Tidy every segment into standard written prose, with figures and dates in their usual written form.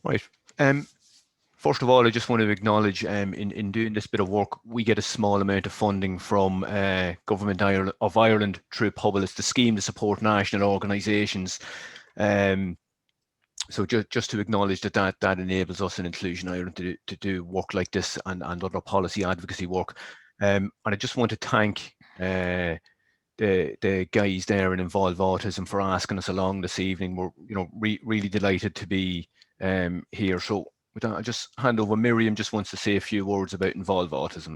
Right. First of all, I just want to acknowledge in doing this bit of work, we get a small amount of funding from Government of Ireland through Public, the scheme to support national organisations. So just to acknowledge that enables us in Inclusion Ireland to do work like this and other policy advocacy work. And I just want to thank the guys there in Involve Autism for asking us along this evening. We're really delighted to be here. So with that, I'll just hand over. Miriam just wants to say a few words about Involve Autism.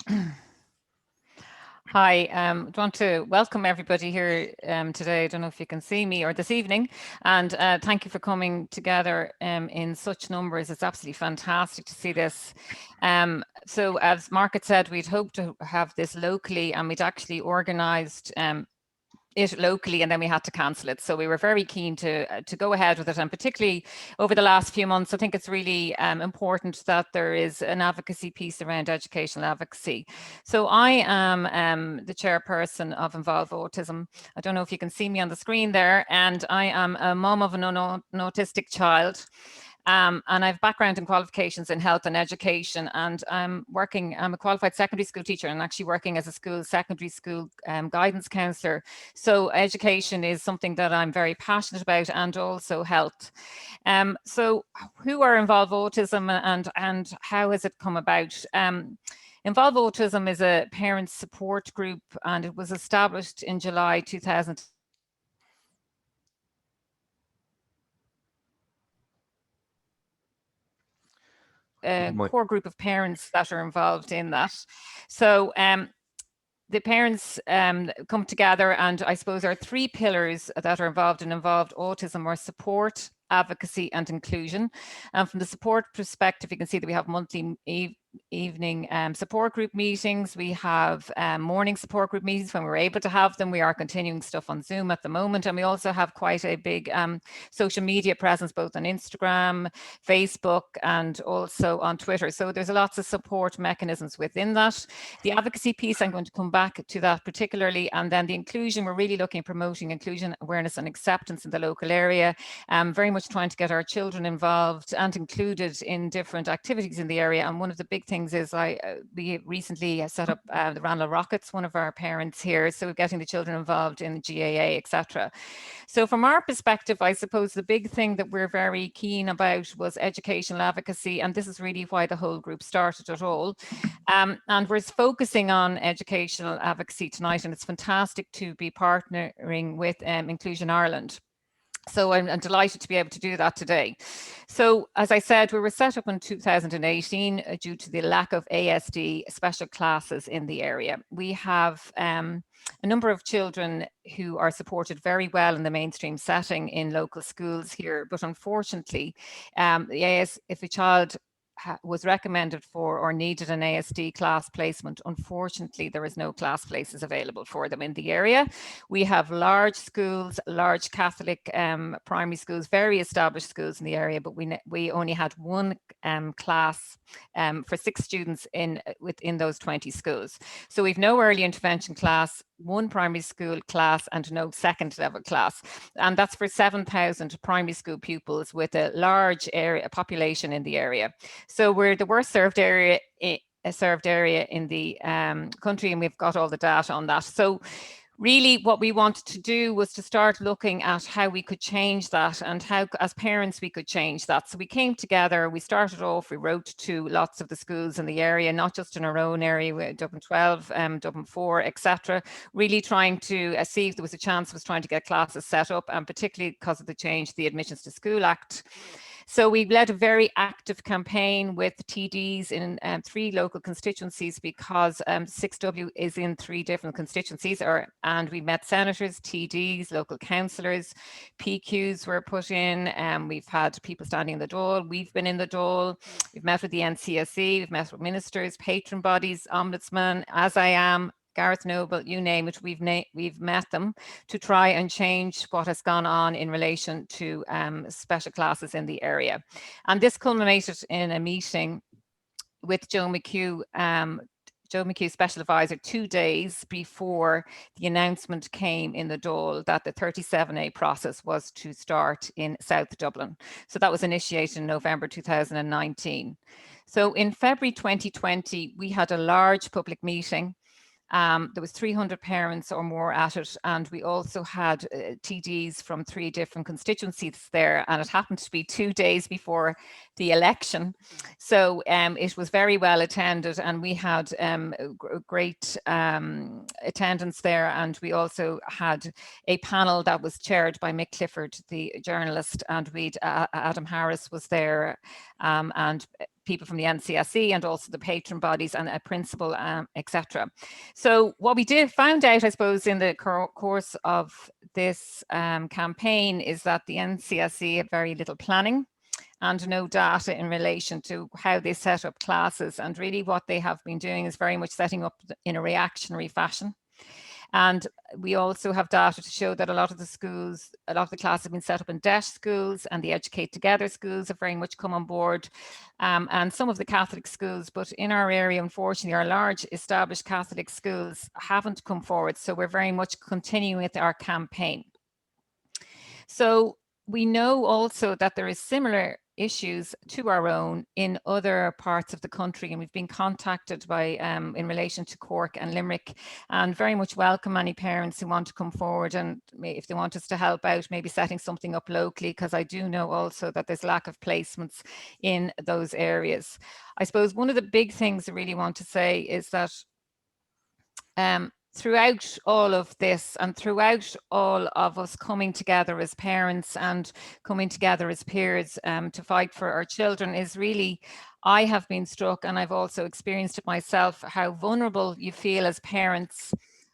Hi, I want to welcome everybody here today. I don't know if you can see me, or this evening, and thank you for coming together in such numbers. It's absolutely fantastic to see this. So as Margaret said, we'd hoped to have this locally, and we'd actually organised it locally, and then we had to cancel it. So we were very keen to go ahead with it, and particularly over the last few months, I think it's really important that there is an advocacy piece around educational advocacy. So I am the chairperson of Involve Autism. I don't know if you can see me on the screen there, and I am a mum of an autistic child. And I have background and qualifications in health and education, and I'm a qualified secondary school teacher and actually working as a secondary school guidance counsellor. So education is something that I'm very passionate about, and also health. So who are Involve Autism, and how has it come about? Involve Autism is a parent support group, and it was established in July 2000. Core group of parents that are involved in that. So the parents come together, and I suppose there are three pillars that are involved in Involved Autism: are support, advocacy, and inclusion. And from the support perspective, you can see that we have monthly evening support group meetings. We have morning support group meetings when we're able to have them. We are continuing stuff on Zoom at the moment, and we also have quite a big social media presence, both on Instagram, Facebook, and also on Twitter. So there's lots of support mechanisms within that. The advocacy piece, I'm going to come back to that particularly, and then the inclusion, we're really looking at promoting inclusion, awareness, and acceptance in the local area. Very much trying to get our children involved and included in different activities in the area. And one of the big things is we recently set up the Ranelagh Rockets, one of our parents here. So we're getting the children involved in the GAA, etc. So from our perspective, I suppose the big thing that we're very keen about was educational advocacy. And this is really why the whole group started at all. And we're focusing on educational advocacy tonight. And it's fantastic to be partnering with Inclusion Ireland. So I'm delighted to be able to do that today. So as I said, we were set up in 2018 due to the lack of ASD special classes in the area. We have a number of children who are supported very well in the mainstream setting in local schools here, but unfortunately, if a child was recommended for or needed an ASD class placement, unfortunately, there is no class places available for them in the area. We have large schools, large Catholic primary schools, very established schools in the area, but we only had one class for 6 students within those 20 schools. So we've no early intervention class, one primary school class, and no second level class. And that's for 7,000 primary school pupils with a large population in the area. So we're the worst served area in the country, and we've got all the data on that. So really what we wanted to do was to start looking at how we could change that, and how as parents we could change that. So we came together, we started off, we wrote to lots of the schools in the area, not just in our own area, Dublin 12, Dublin 4, etc. Really trying to see if there was a chance of us trying to get classes set up, and particularly because of the change, the Admissions to School Act. So we led a very active campaign with TDs in 3 local constituencies, because 6W is in 3 different constituencies, and we met senators, TDs, local councillors, PQs were put in, and we've had people standing in the Dáil, we've been in the Dáil, we've met with the NCSE, we've met with ministers, patron bodies, ombudsman, as I am, Gareth Noble, you name it, we've met them to try and change what has gone on in relation to special classes in the area. And this culminated in a meeting with Joe McHugh Joe McHugh Special Advisor 2 days before the announcement came in the Dáil that the 37A process was to start in South Dublin. So that was initiated in November 2019. So in February 2020, we had a large public meeting. There was 300 parents or more at it, and we also had TDs from 3 different constituencies there, and it happened to be 2 days before the election. So it was very well attended, and we had great attendance there, and we also had a panel that was chaired by Mick Clifford, the journalist, and Adam Harris was there, and people from the NCSE and also the patron bodies and a principal, etc. So what we found out, I suppose, in the course of this campaign is that the NCSE had very little planning and no data in relation to how they set up classes. And really what they have been doing is very much setting up in a reactionary fashion. And we also have data to show that a lot of the schools, a lot of the classes have been set up in DESH schools, and the Educate Together schools have very much come on board, and some of the Catholic schools. But in our area, unfortunately, our large established Catholic schools haven't come forward. So we're very much continuing with our campaign. So we know also that there is similar issues to our own in other parts of the country, and we've been contacted by in relation to Cork and Limerick, and very much welcome any parents who want to come forward, and if they want us to help out, maybe setting something up locally, because I do know also that there's lack of placements in those areas. I suppose one of the big things I really want to say is that throughout all of this, and throughout all of us coming together as parents and coming together as peers to fight for our children, is really, I have been struck, and I've also experienced it myself, how vulnerable you feel as parents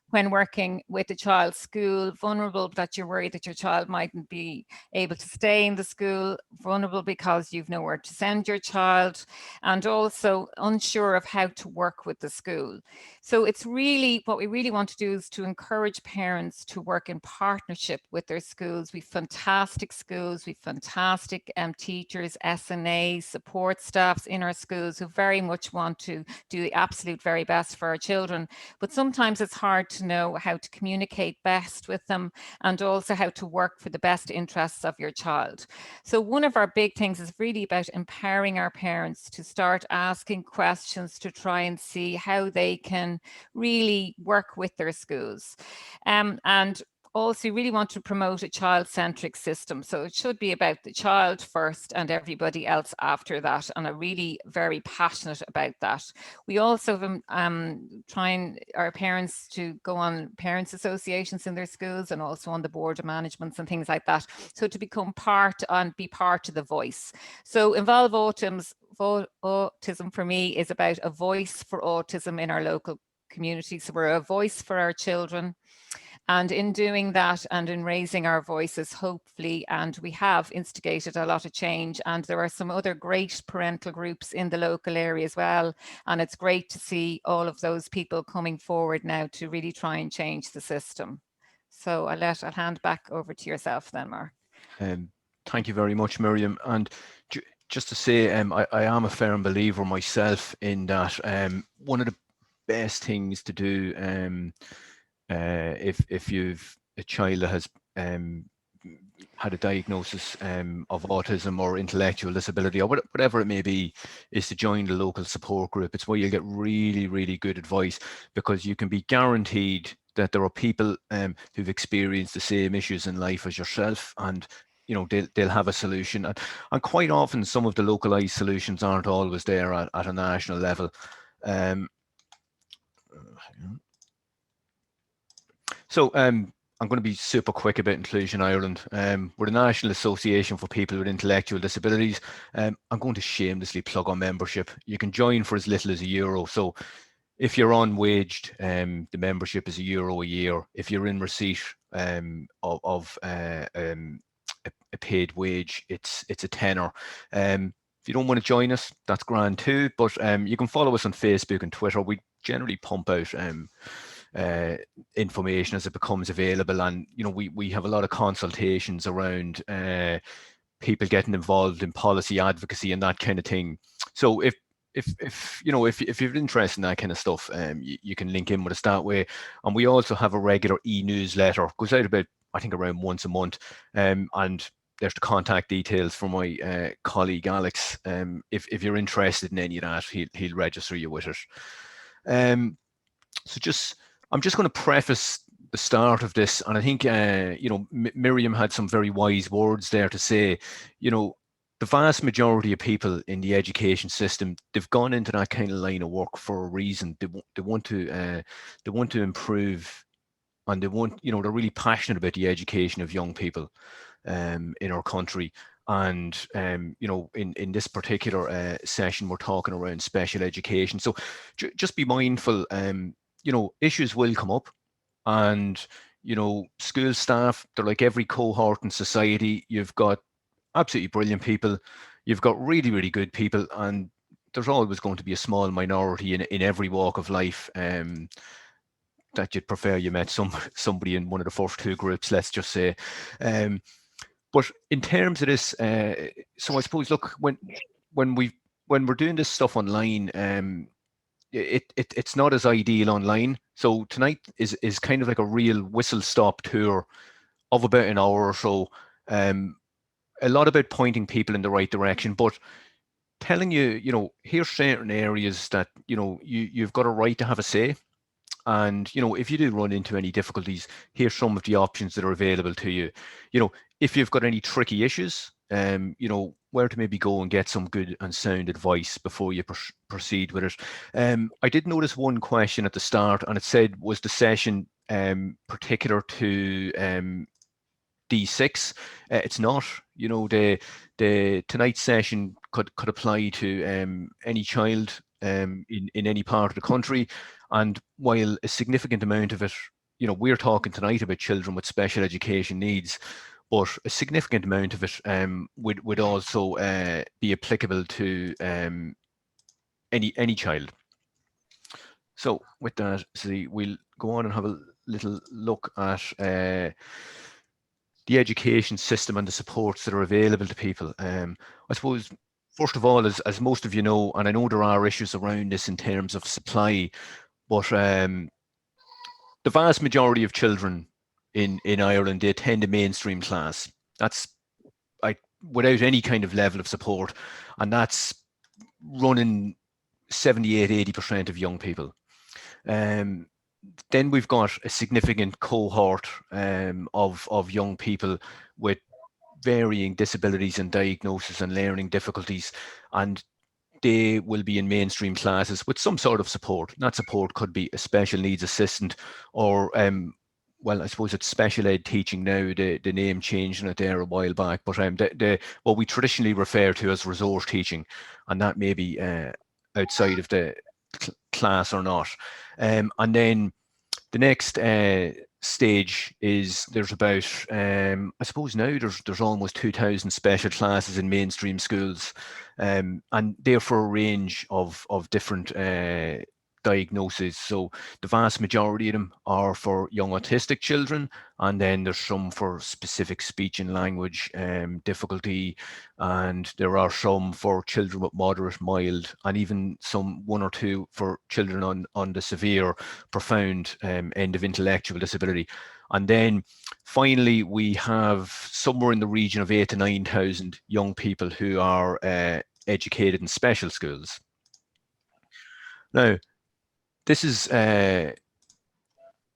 when working with a child's school, vulnerable that you're worried that your child mightn't be able to stay in the school, vulnerable because you've nowhere to send your child, and also unsure of how to work with the school. So it's really, what we really want to do is to encourage parents to work in partnership with their schools. We've fantastic schools, we've fantastic teachers, SNA, support staffs in our schools who very much want to do the absolute very best for our children. But sometimes it's hard to know how to communicate best with them, and also how to work for the best interests of your child. So one of our big things is really about empowering our parents to start asking questions to try and see how they can really work with their schools. And also really want to promote a child-centric system. So it should be about the child first and everybody else after that. And I'm really very passionate about that. We also trying our parents to go on parents associations in their schools, and also on the board of managements and things like that. So to become part and be part of the voice. So Involve Autism for me is about a voice for autism in our local community. So we're a voice for our children. And in doing that and in raising our voices, hopefully, and we have instigated a lot of change, and there are some other great parental groups in the local area as well. And it's great to see all of those people coming forward now to really try and change the system. So I'll hand back over to yourself then, Mark. Thank you very much, Miriam. And just to say, I am a firm believer myself in that one of the best things to do if you've a child that has had a diagnosis of autism or intellectual disability or whatever it may be, is to join the local support group. It's where you'll get really, really good advice, because you can be guaranteed that there are people who've experienced the same issues in life as yourself, and you know they'll have a solution. And quite often some of the localized solutions aren't always there at a national level. So I'm going to be super quick about Inclusion Ireland. We're the National Association for People with Intellectual Disabilities. I'm going to shamelessly plug our membership. You can join for as little as €1. So if you're unwaged, the membership is €1 a year. If you're in receipt of a paid wage, it's a tenner. If you don't want to join us, that's grand too. But you can follow us on Facebook and Twitter. We generally pump out information as it becomes available, and you know we have a lot of consultations around people getting involved in policy advocacy and that kind of thing. So if if you're interested in that kind of stuff, you can link in with us that way. And we also have a regular e-newsletter, goes out about, I think, around once a month, and there's the contact details for my colleague Alex. If you're interested in any of that, he'll register you with it. So I'm just going to preface the start of this, and I think Miriam had some very wise words there to say, the vast majority of people in the education system, they've gone into that kind of line of work for a reason. They want to improve, and they're really passionate about the education of young people in our country. And in this particular session, we're talking around special education. So just be mindful. Issues will come up, and school staff, they're like every cohort in society. You've got absolutely brilliant people, you've got really, really good people, and there's always going to be a small minority in every walk of life that you'd prefer you met somebody in one of the first two groups, let's just say. But in terms of this, so I suppose, look, when we're doing this stuff online, it's not as ideal online. So tonight is kind of like a real whistle-stop tour of about an hour or so. A lot about pointing people in the right direction, but telling you, here's certain areas that, you've got a right to have a say. And, if you do run into any difficulties, here's some of the options that are available to you. If you've got any tricky issues, where to maybe go and get some good and sound advice before you proceed with it. I did notice one question at the start, and it said, was the session particular to D6? It's not. The tonight's session could apply to any child in any part of the country. And while a significant amount of it, we're talking tonight about children with special education needs, but a significant amount of it would also be applicable to any child. So with that, we'll go on and have a little look at the education system and the supports that are available to people. I suppose, first of all, as most of you know, and I know there are issues around this in terms of supply, but the vast majority of children in Ireland, they attend a mainstream class. That's without any kind of level of support, and that's running 78-80% of young people. Then we've got a significant cohort of young people with varying disabilities and diagnosis and learning difficulties, and they will be in mainstream classes with some sort of support. That support could be a special needs assistant, or well, I suppose it's special ed teaching now. The name changed in it there a while back, but what we traditionally refer to as resource teaching, and that may be outside of the class or not. And then the next stage is there's about I suppose now there's almost 2,000 special classes in mainstream schools, and they're for a range of different diagnoses. So the vast majority of them are for young autistic children, and then there's some for specific speech and language difficulty, and there are some for children with moderate, mild, and even one or two for children on the severe, profound end of intellectual disability. And then finally, we have somewhere in the region of 8,000 to 9,000 young people who are educated in special schools. Now, this is a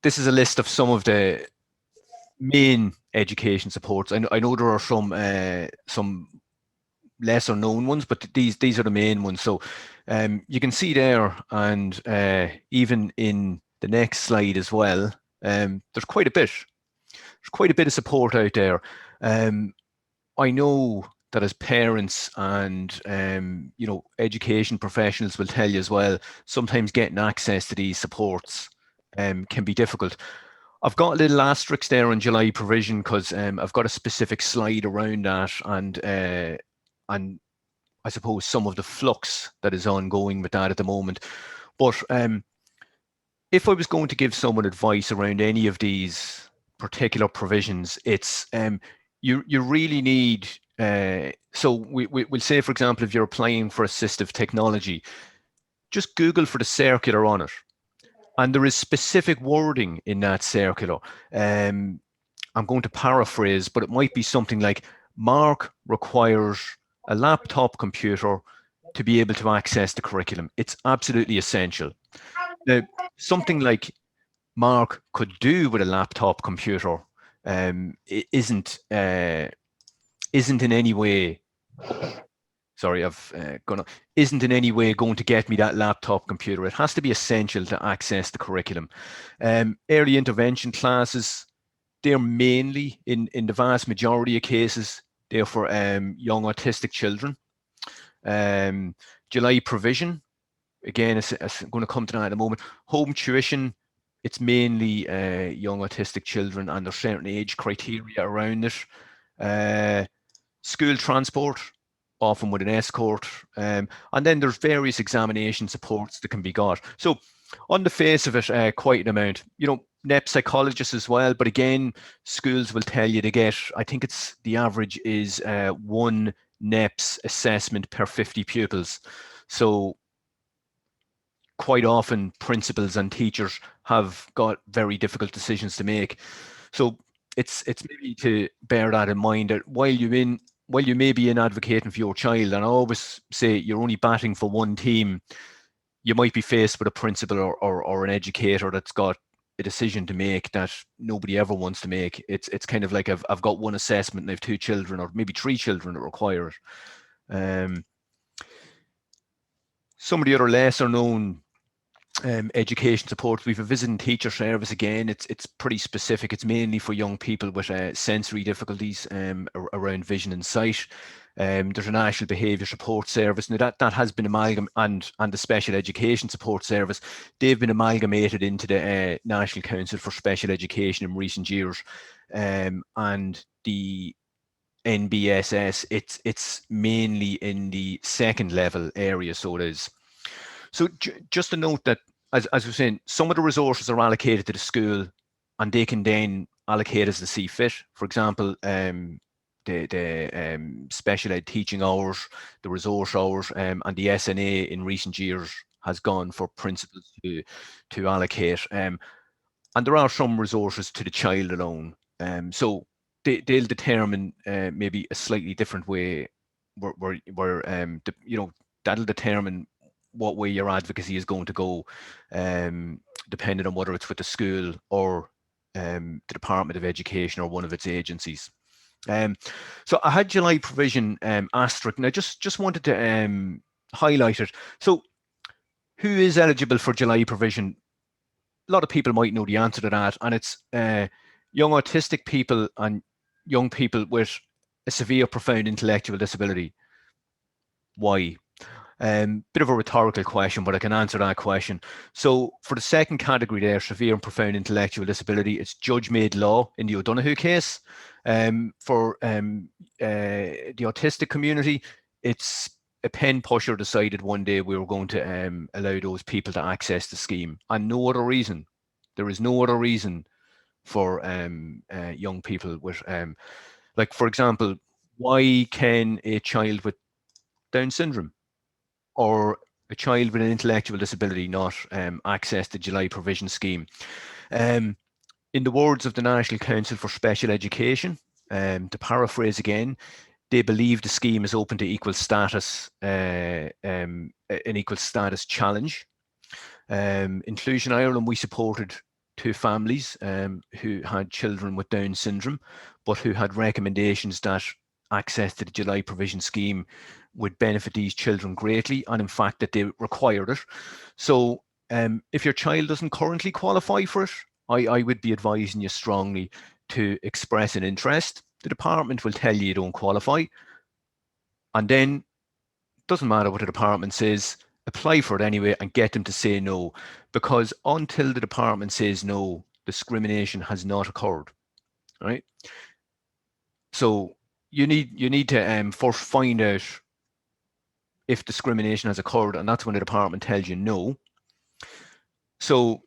list of some of the main education supports. I know there are some lesser known ones, but these are the main ones. So you can see there, and even in the next slide as well, there's quite a bit. There's quite a bit of support out there. I know that as parents and education professionals will tell you as well, sometimes getting access to these supports can be difficult. I've got a little asterisk there on July provision because I've got a specific slide around that, and I suppose some of the flux that is ongoing with that at the moment. But if I was going to give someone advice around any of these particular provisions, it's you really need. So we'll say, for example, if you're applying for assistive technology, just Google for the circular on it. And there is specific wording in that circular. I'm going to paraphrase, but it might be something like, Mark requires a laptop computer to be able to access the curriculum. It's absolutely essential. Now, something like Mark could do with a laptop computer isn't in any way, sorry, isn't in any way going to get me that laptop computer. It has to be essential to access the curriculum. Early intervention classes, they're mainly, in the vast majority of cases, they're for young autistic children. July provision, again, I'm going to come to that in a moment. Home tuition, it's mainly young autistic children, and there's certain age criteria around it. School transport, often with an escort, and then there's various examination supports that can be got. So on the face of it, quite an amount. NEP psychologists as well, but again, schools will tell you to get, I think it's the average is 1 NEPS assessment per 50 pupils. So quite often principals and teachers have got very difficult decisions to make. So it's maybe to bear that in mind, that while you may be in advocating for your child, and I always say you're only batting for one team, you might be faced with a principal or an educator that's got a decision to make that nobody ever wants to make. It's kind of like I've got one assessment and I have 2 children or maybe 3 children that require it. Some of the other lesser known education support, we've a visiting teacher service. Again, it's pretty specific. It's mainly for young people with sensory difficulties around vision and sight. There's a national behaviour support service. Now that has been amalgamated, and the special education support service, they've been amalgamated into the National Council for Special Education in recent years. And the NBSS, it's mainly in the second level area, so it is. So just to note that, as we're saying, some of the resources are allocated to the school, and they can then allocate as they see fit. For example, the special ed teaching hours, the resource hours, and the SNA in recent years has gone for principals to allocate. And there are some resources to the child alone. So they'll determine maybe a slightly different way where that'll determine what way your advocacy is going to go, depending on whether it's with the school or the Department of Education or one of its agencies. So I had July provision asterisk, and I just wanted to highlight it. So who is eligible for July provision? A lot of people might know the answer to that, and it's young autistic people and young people with a severe, profound intellectual disability. Why? Bit of a rhetorical question, but I can answer that question. So for the second category there, severe and profound intellectual disability, it's judge-made law in the O'Donoghue case. For the autistic community, it's a pen pusher decided one day we were going to allow those people to access the scheme, and no other reason. There is no other reason for young people with, like, for example, why can a child with Down syndrome or a child with an intellectual disability not access the July provision scheme? In the words of the National Council for Special Education, to paraphrase again, they believe the scheme is open to equal status, an equal status challenge. Inclusion Ireland, we supported 2 families who had children with Down syndrome, but who had recommendations that access to the July provision scheme would benefit these children greatly, and in fact that they required it. So if your child doesn't currently qualify for it, I would be advising you strongly to express an interest. The department will tell you don't qualify, and then doesn't matter what the department says, apply for it anyway and get them to say no, because until the department says no, discrimination has not occurred, right? So you need to first find out if discrimination has occurred, and that's when the department tells you no. So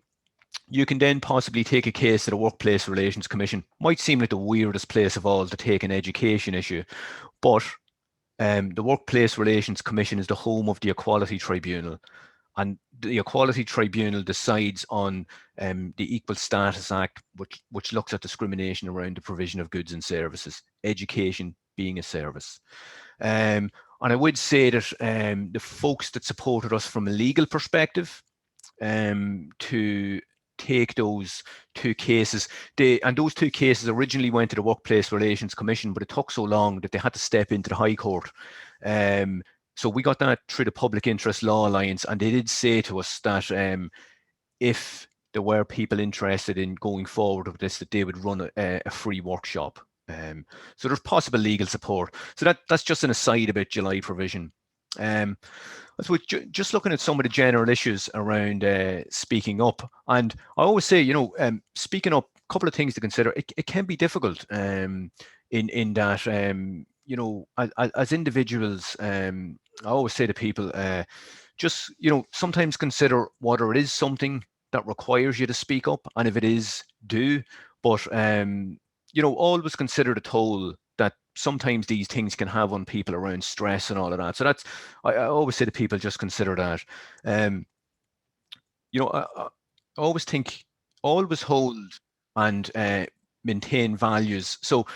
you can then possibly take a case to the Workplace Relations Commission. Might seem like the weirdest place of all to take an education issue, but the Workplace Relations Commission is the home of the Equality Tribunal, and the Equality Tribunal decides on the Equal Status Act, which looks at discrimination around the provision of goods and services, education being a service. And I would say that the folks that supported us from a legal perspective to take those two cases, and those two cases originally went to the Workplace Relations Commission, but it took so long that they had to step into the High Court. So we got that through the Public Interest Law Alliance, and they did say to us that if there were people interested in going forward with this, that they would run a free workshop. So there's possible legal support. So that's just an aside about July provision. So just looking at some of the general issues around speaking up, and I always say, speaking up, a couple of things to consider. It can be difficult in that, as individuals, I always say to people, just, sometimes consider whether it is something that requires you to speak up, and if it is, do. But, always consider the toll that sometimes these things can have on people around stress and all of that. So that's, I always say to people, just consider that. I always think, always hold and maintain values. So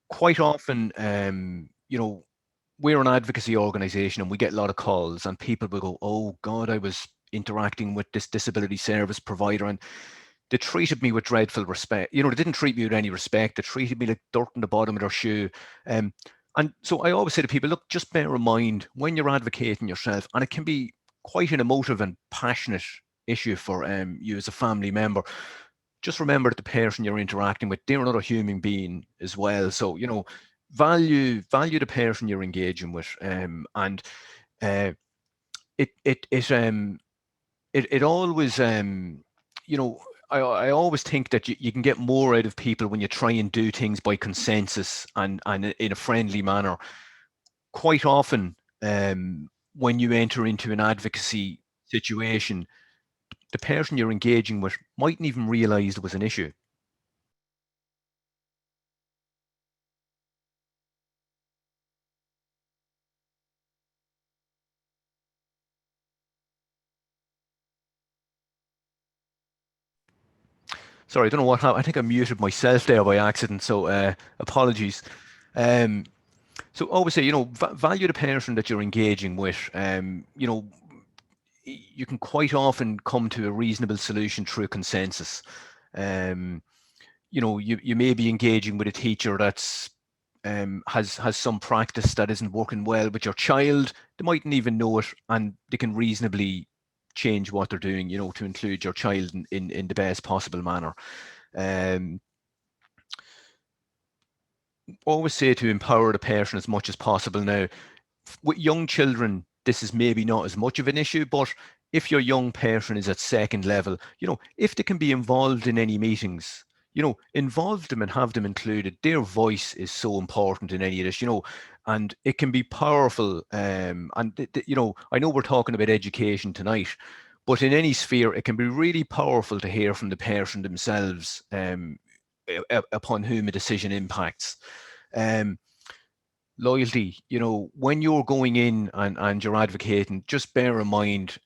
quite often, we're an advocacy organization and we get a lot of calls, and people will go, oh God, I was interacting with this disability service provider and they treated me with dreadful respect. They didn't treat me with any respect. They treated me like dirt in the bottom of their shoe. And so I always say to people, look, just bear in mind when you're advocating yourself, and it can be quite an emotive and passionate issue for you as a family member, just remember that the person you're interacting with, they're another human being as well. So, value the person you're engaging with, and it always, I always think that you can get more out of people when you try and do things by consensus and in a friendly manner. Quite often, when you enter into an advocacy situation, the person you're engaging with mightn't even realize there was an issue. Sorry, I don't know what happened. I think I muted myself there by accident, so apologies. So always say, value the person that you're engaging with. You can quite often come to a reasonable solution through consensus. You may be engaging with a teacher that's has some practice that isn't working well with your child. They mightn't even know it, and they can reasonably change what they're doing, to include your child in the best possible manner. Always say to empower the person as much as possible. Now, with young children, this is maybe not as much of an issue, but if your young person is at second level, if they can be involved in any meetings, involve them and have them included. Their voice is so important in any of this, and it can be powerful. And, I know we're talking about education tonight, but in any sphere, it can be really powerful to hear from the person themselves upon whom a decision impacts. Loyalty, when you're going in and you're advocating, just bear in mind,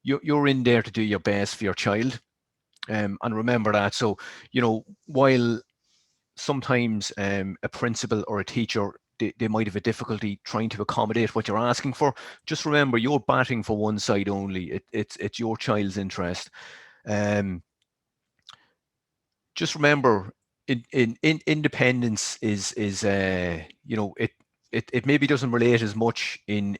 you're in there to do your best for your child. And remember that. So, while sometimes a principal or a teacher, they might have a difficulty trying to accommodate what you're asking for, just remember you're batting for one side only. It's your child's interest. Just remember, in independence is it maybe doesn't relate as much in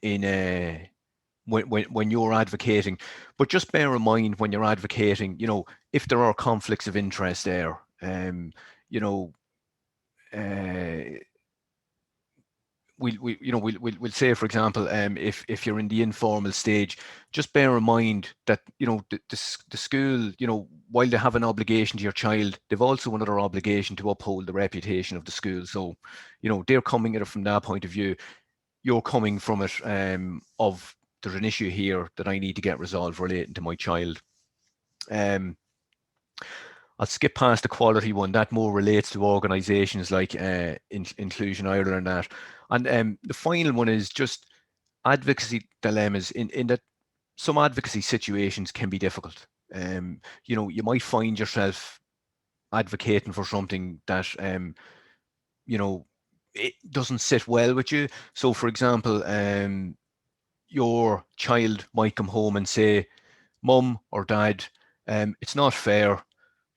when you're advocating, but just bear in mind when you're advocating, if there are conflicts of interest there, we'll say, for example, if you're in the informal stage, just bear in mind that the school, while they have an obligation to your child, they've also another obligation to uphold the reputation of the school. So, they're coming at it from that point of view. You're coming from it of there's an issue here that I need to get resolved relating to my child. I'll skip past the quality one. That more relates to organisations like Inclusion Ireland and that. And the final one is just advocacy dilemmas in that some advocacy situations can be difficult. You might find yourself advocating for something that it doesn't sit well with you. So, for example, your child might come home and say, "Mum or Dad, it's not fair.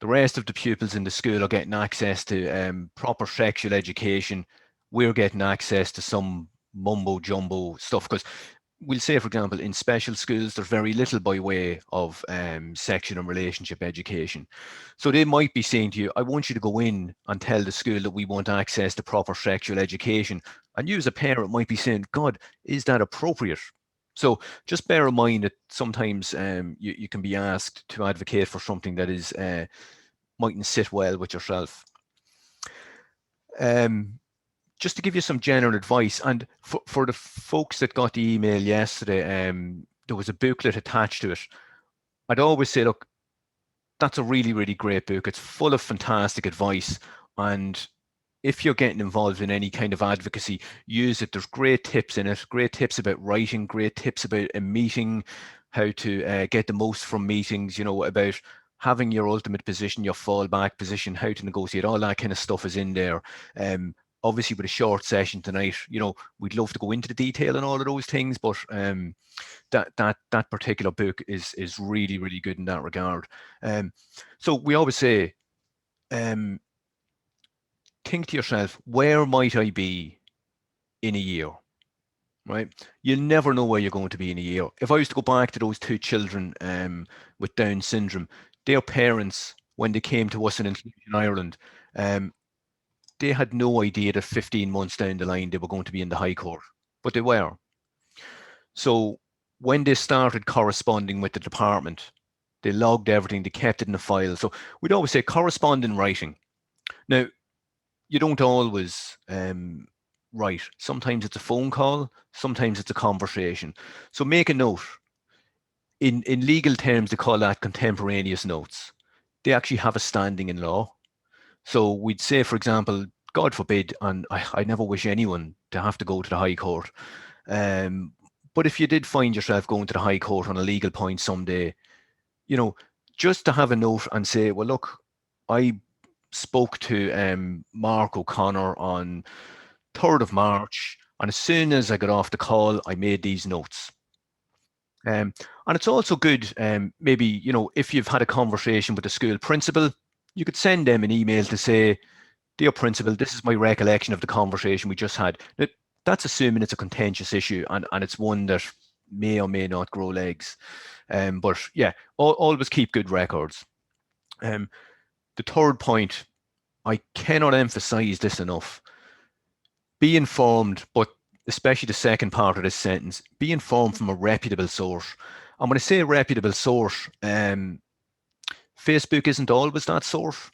The rest of the pupils in the school are getting access to proper sexual education. We're getting access to some mumbo jumbo stuff." Because we'll say, for example, in special schools, there's very little by way of sexual and relationship education. So they might be saying to you, "I want you to go in and tell the school that we want access to proper sexual education." And you as a parent might be saying, "God, is that appropriate?" So just bear in mind that sometimes you can be asked to advocate for something that is mightn't sit well with yourself. Just to give you some general advice, and for the folks that got the email yesterday, there was a booklet attached to it. I'd always say, look, that's a really, really great book. It's full of fantastic advice. And if you're getting involved in any kind of advocacy, use it. There's great tips in it, great tips about writing, great tips about a meeting, how to get the most from meetings, about having your ultimate position, your fallback position, how to negotiate, all that kind of stuff is in there. Obviously, with a short session tonight, we'd love to go into the detail and all of those things, but that particular book is really, really good in that regard. So we always say, think to yourself, where might I be in a year? Right? You never know where you're going to be in a year. If I was to go back to those two children with Down syndrome, their parents, when they came to us in Inclusion Ireland, they had no idea that 15 months down the line they were going to be in the High Court, but they were. So when they started corresponding with the department, they logged everything, they kept it in a file. So we'd always say correspond in writing. Now, you don't always write. Sometimes it's a phone call, sometimes it's a conversation. So make a note. In legal terms, they call that contemporaneous notes. They actually have a standing in law. So we'd say, for example, God forbid, and I never wish anyone to have to go to the High Court. But if you did find yourself going to the High Court on a legal point someday, just to have a note and say, well, look, I spoke to Mark O'Connor on 3rd of March, and as soon as I got off the call, I made these notes. And it's also good, maybe, if you've had a conversation with the school principal, you could send them an email to say, "Dear principal, this is my recollection of the conversation we just had." Now, that's assuming it's a contentious issue and it's one that may or may not grow legs. But yeah, always keep good records. The third point, I cannot emphasize this enough. Be informed, but especially the second part of this sentence, be informed from a reputable source. And when I say a reputable source, Facebook isn't always that source.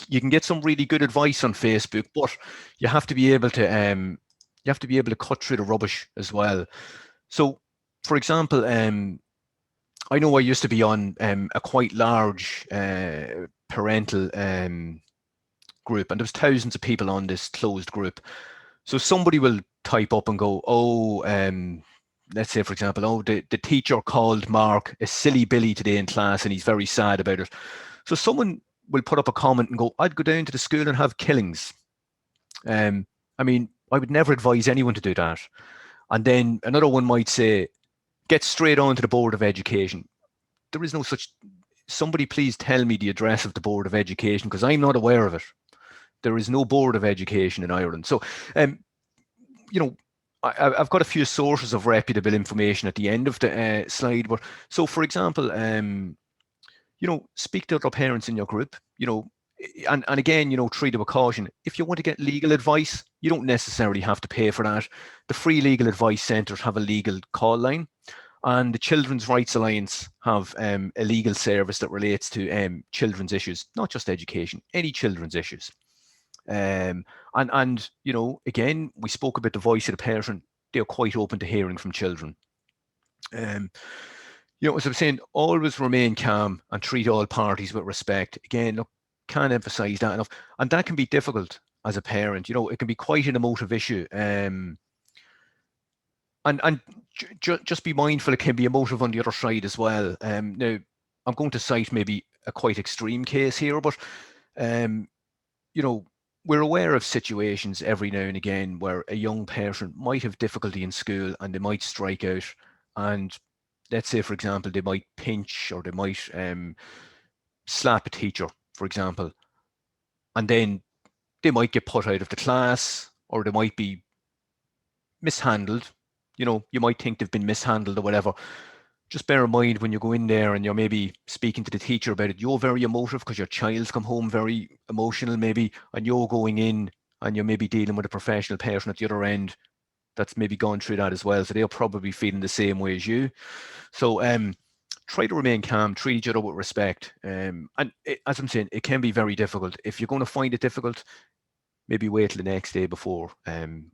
You can get some really good advice on Facebook, but you have to be able to cut through the rubbish as well. So, for example, I know I used to be on a quite large parental group, and there was thousands of people on this closed group. So somebody will type up and go, "Oh, let's say, for example, oh, the teacher called Mark a silly Billy today in class and he's very sad about it." So someone will put up a comment and go, "I'd go down to the school and have killings." I mean, I would never advise anyone to do that. And then another one might say, "Get straight on to the Board of Education." There is no such, somebody please tell me the address of the Board of Education, because I'm not aware of it. There is no Board of Education in Ireland. So, I've got a few sources of reputable information at the end of the slide. But so, for example, speak to other parents in your group, and again, treat it with caution. If you want to get legal advice, you don't necessarily have to pay for that. The free legal advice centres have a legal call line, and the Children's Rights Alliance have a legal service that relates to children's issues, not just education, any children's issues. And again, we spoke about the voice of the parent. They're quite open to hearing from children. As I'm saying, always remain calm and treat all parties with respect. Again, look, can't emphasize that enough. And that can be difficult as a parent. It can be quite an emotive issue. And just be mindful, it can be emotive on the other side as well. Now, I'm going to cite maybe a quite extreme case here, but you know, we're aware of situations every now and again where a young person might have difficulty in school and they might strike out, and let's say, for example, they might pinch or they might slap a teacher, for example, and then they might get put out of the class or they might be mishandled. You might think they've been mishandled or whatever. Just bear in mind when you go in there and you're maybe speaking to the teacher about it, you're very emotive because your child's come home very emotional maybe, and you're going in and you're maybe dealing with a professional person at the other end that's maybe gone through that as well. So they're probably feeling the same way as you. So try to remain calm, treat each other with respect. And as I'm saying, it can be very difficult. If you're going to find it difficult, maybe wait till the next day before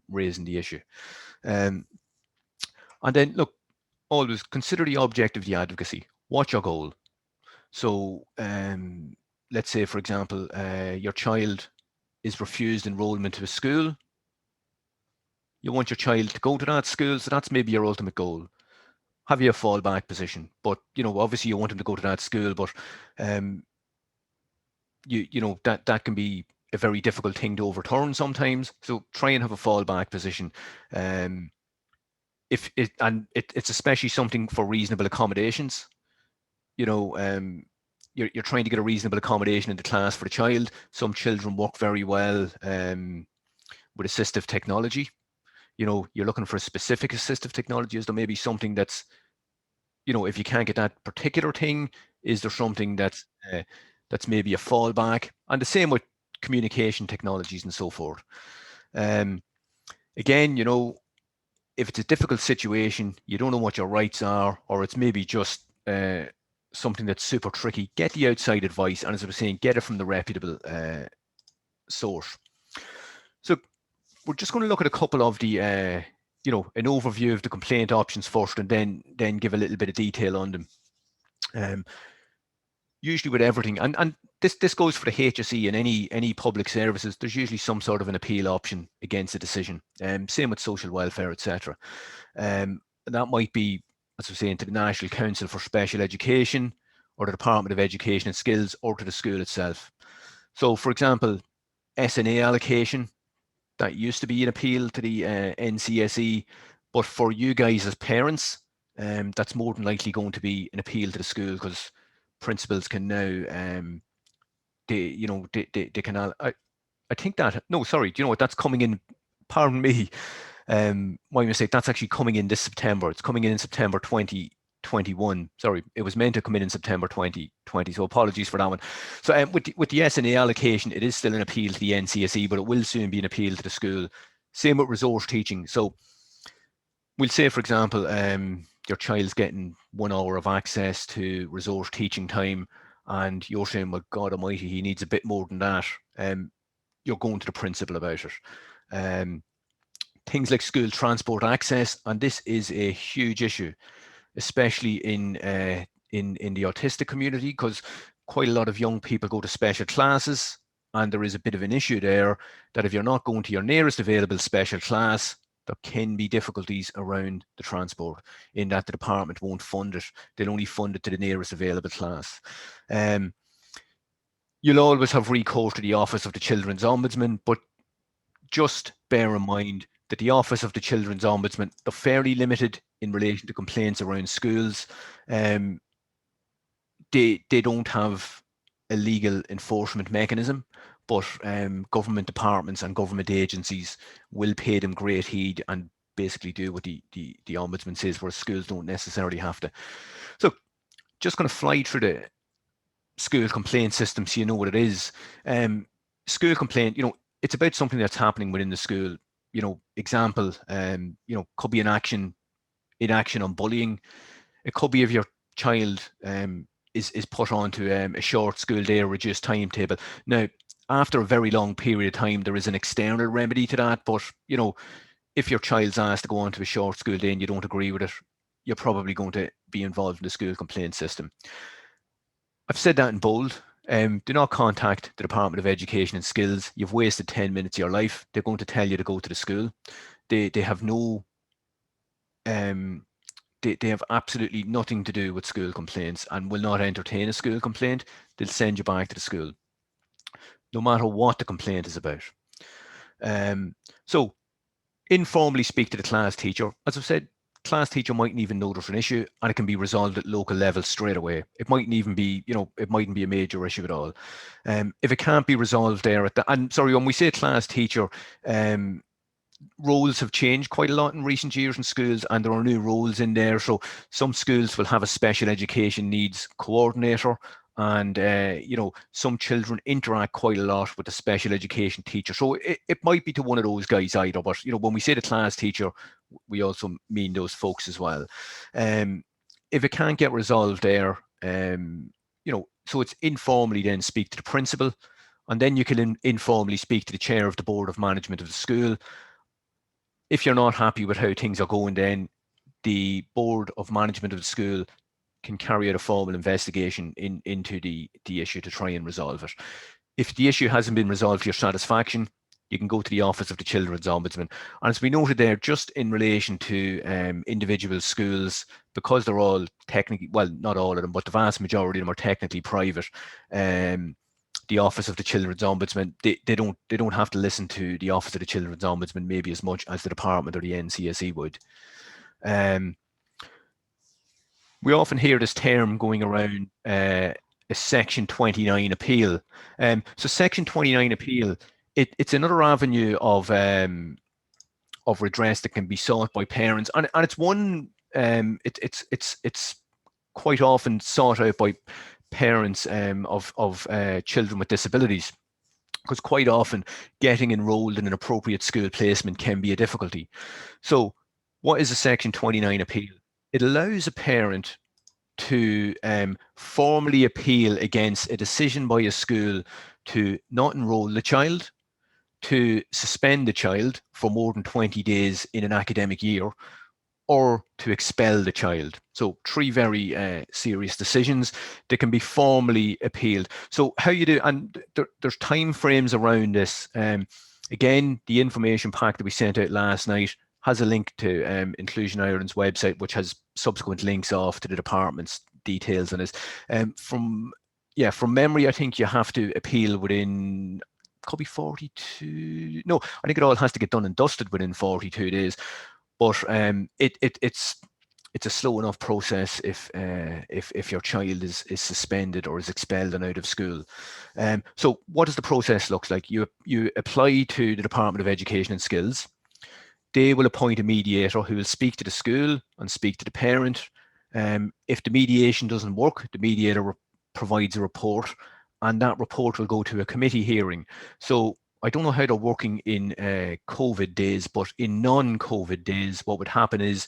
raising the issue. And then look, always consider the object of the advocacy. What's your goal? So let's say, for example, your child is refused enrollment to a school. You want your child to go to that school, so that's maybe your ultimate goal. Have you a fallback position? But obviously you want them to go to that school, but that can be a very difficult thing to overturn sometimes. So try and have a fallback position. It's especially something for reasonable accommodations. You're trying to get a reasonable accommodation in the class for the child. Some children work very well with assistive technology. You're looking for a specific assistive technology. Is there maybe something that's, if you can't get that particular thing, is there something that's maybe a fallback? And the same with communication technologies and so forth. Again, if it's a difficult situation, you don't know what your rights are, or it's maybe just something that's super tricky, get the outside advice. And as I was saying, get it from the reputable source. So we're just going to look at a couple of the, an overview of the complaint options first, and then give a little bit of detail on them. Usually with everything, and this goes for the HSE and any public services, there's usually some sort of an appeal option against a decision. Same with social welfare, etc. That might be, as I was saying, to the National Council for Special Education, or the Department of Education and Skills, or to the school itself. So, for example, SNA allocation, that used to be an appeal to the NCSE, but for you guys as parents, that's more than likely going to be an appeal to the school, because principals can now, they can, I think that, no, sorry, do you know what, that's coming in, pardon me, my mistake, that's actually coming in this September. It's coming in September 2021. Sorry, it was meant to come in September 2020, so apologies for that one. So with the SNA allocation, it is still an appeal to the NCSE, but it will soon be an appeal to the school. Same with resource teaching. So we'll say, for example, your child's getting 1 hour of access to resource teaching time, and you're saying, well, God almighty, he needs a bit more than that. You're going to the principal about it. Things like school transport access, and this is a huge issue, especially in the autistic community, because quite a lot of young people go to special classes, and there is a bit of an issue there that if you're not going to your nearest available special class, there can be difficulties around the transport, in that the department won't fund it. They'll only fund it to the nearest available class. You'll always have recourse to the Office of the Children's Ombudsman, but just bear in mind that the Office of the Children's Ombudsman, they're fairly limited in relation to complaints around schools. They don't have a legal enforcement mechanism, but government departments and government agencies will pay them great heed and basically do what the Ombudsman says, where schools don't necessarily have to. So just going to fly through the school complaint system so you know what it is. School complaint, it's about something that's happening within the school. Example, could be inaction on bullying. It could be if your child is put onto a short school day or reduced timetable. Now, after a very long period of time, there is an external remedy to that. But, if your child's asked to go onto a short school day and you don't agree with it, you're probably going to be involved in the school complaint system. I've said that in bold. Do not contact the Department of Education and Skills. You've wasted 10 minutes of your life. They're going to tell you to go to the school. They have no they have absolutely nothing to do with school complaints and will not entertain a school complaint. They'll send you back to the school, no matter what the complaint is about. So informally speak to the class teacher. As I've said, class teacher mightn't even know there's an issue, and it can be resolved at local level straight away. It mightn't even be, it mightn't be a major issue at all. If it can't be resolved there and sorry, when we say class teacher, roles have changed quite a lot in recent years in schools, and there are new roles in there. So some schools will have a special education needs coordinator, and some children interact quite a lot with the special education teacher. So it might be to one of those guys either, but when we say the class teacher, we also mean those folks as well. If it can't get resolved there, so it's informally then speak to the principal, and then you can informally speak to the chair of the board of management of the school. If you're not happy with how things are going, then the board of management of the school can carry out a formal investigation into the issue to try and resolve it. If the issue hasn't been resolved to your satisfaction, you can go to the Office of the Children's Ombudsman. And as we noted there, just in relation to individual schools, because they're all technically, well, not all of them, but the vast majority of them are technically private, the Office of the Children's Ombudsman, they don't have to listen to the Office of the Children's Ombudsman maybe as much as the department or the NCSE would. We often hear this term going around, a Section 29 appeal. So Section 29 appeal, it's another avenue of redress that can be sought by parents, and it's one, it's quite often sought out by parents of children with disabilities, because quite often getting enrolled in an appropriate school placement can be a difficulty. So what is a Section 29 appeal? It allows a parent to formally appeal against a decision by a school to not enroll the child, to suspend the child for more than 20 days in an academic year, or to expel the child. So 3 very serious decisions that can be formally appealed. So how you do, and there's time frames around this. Again, the information pack that we sent out last night has a link to Inclusion Ireland's website, which has subsequent links off to the department's details on this. From memory, I think you have to appeal within, could be 42. No, I think it all has to get done and dusted within 42 days. But it's a slow enough process if your child is suspended or is expelled and out of school. So what does the process look like? You apply to the Department of Education and Skills. They will appoint a mediator who will speak to the school and speak to the parent. If the mediation doesn't work, the mediator provides a report, and that report will go to a committee hearing. So I don't know how they're working in COVID days, but in non-COVID days, what would happen is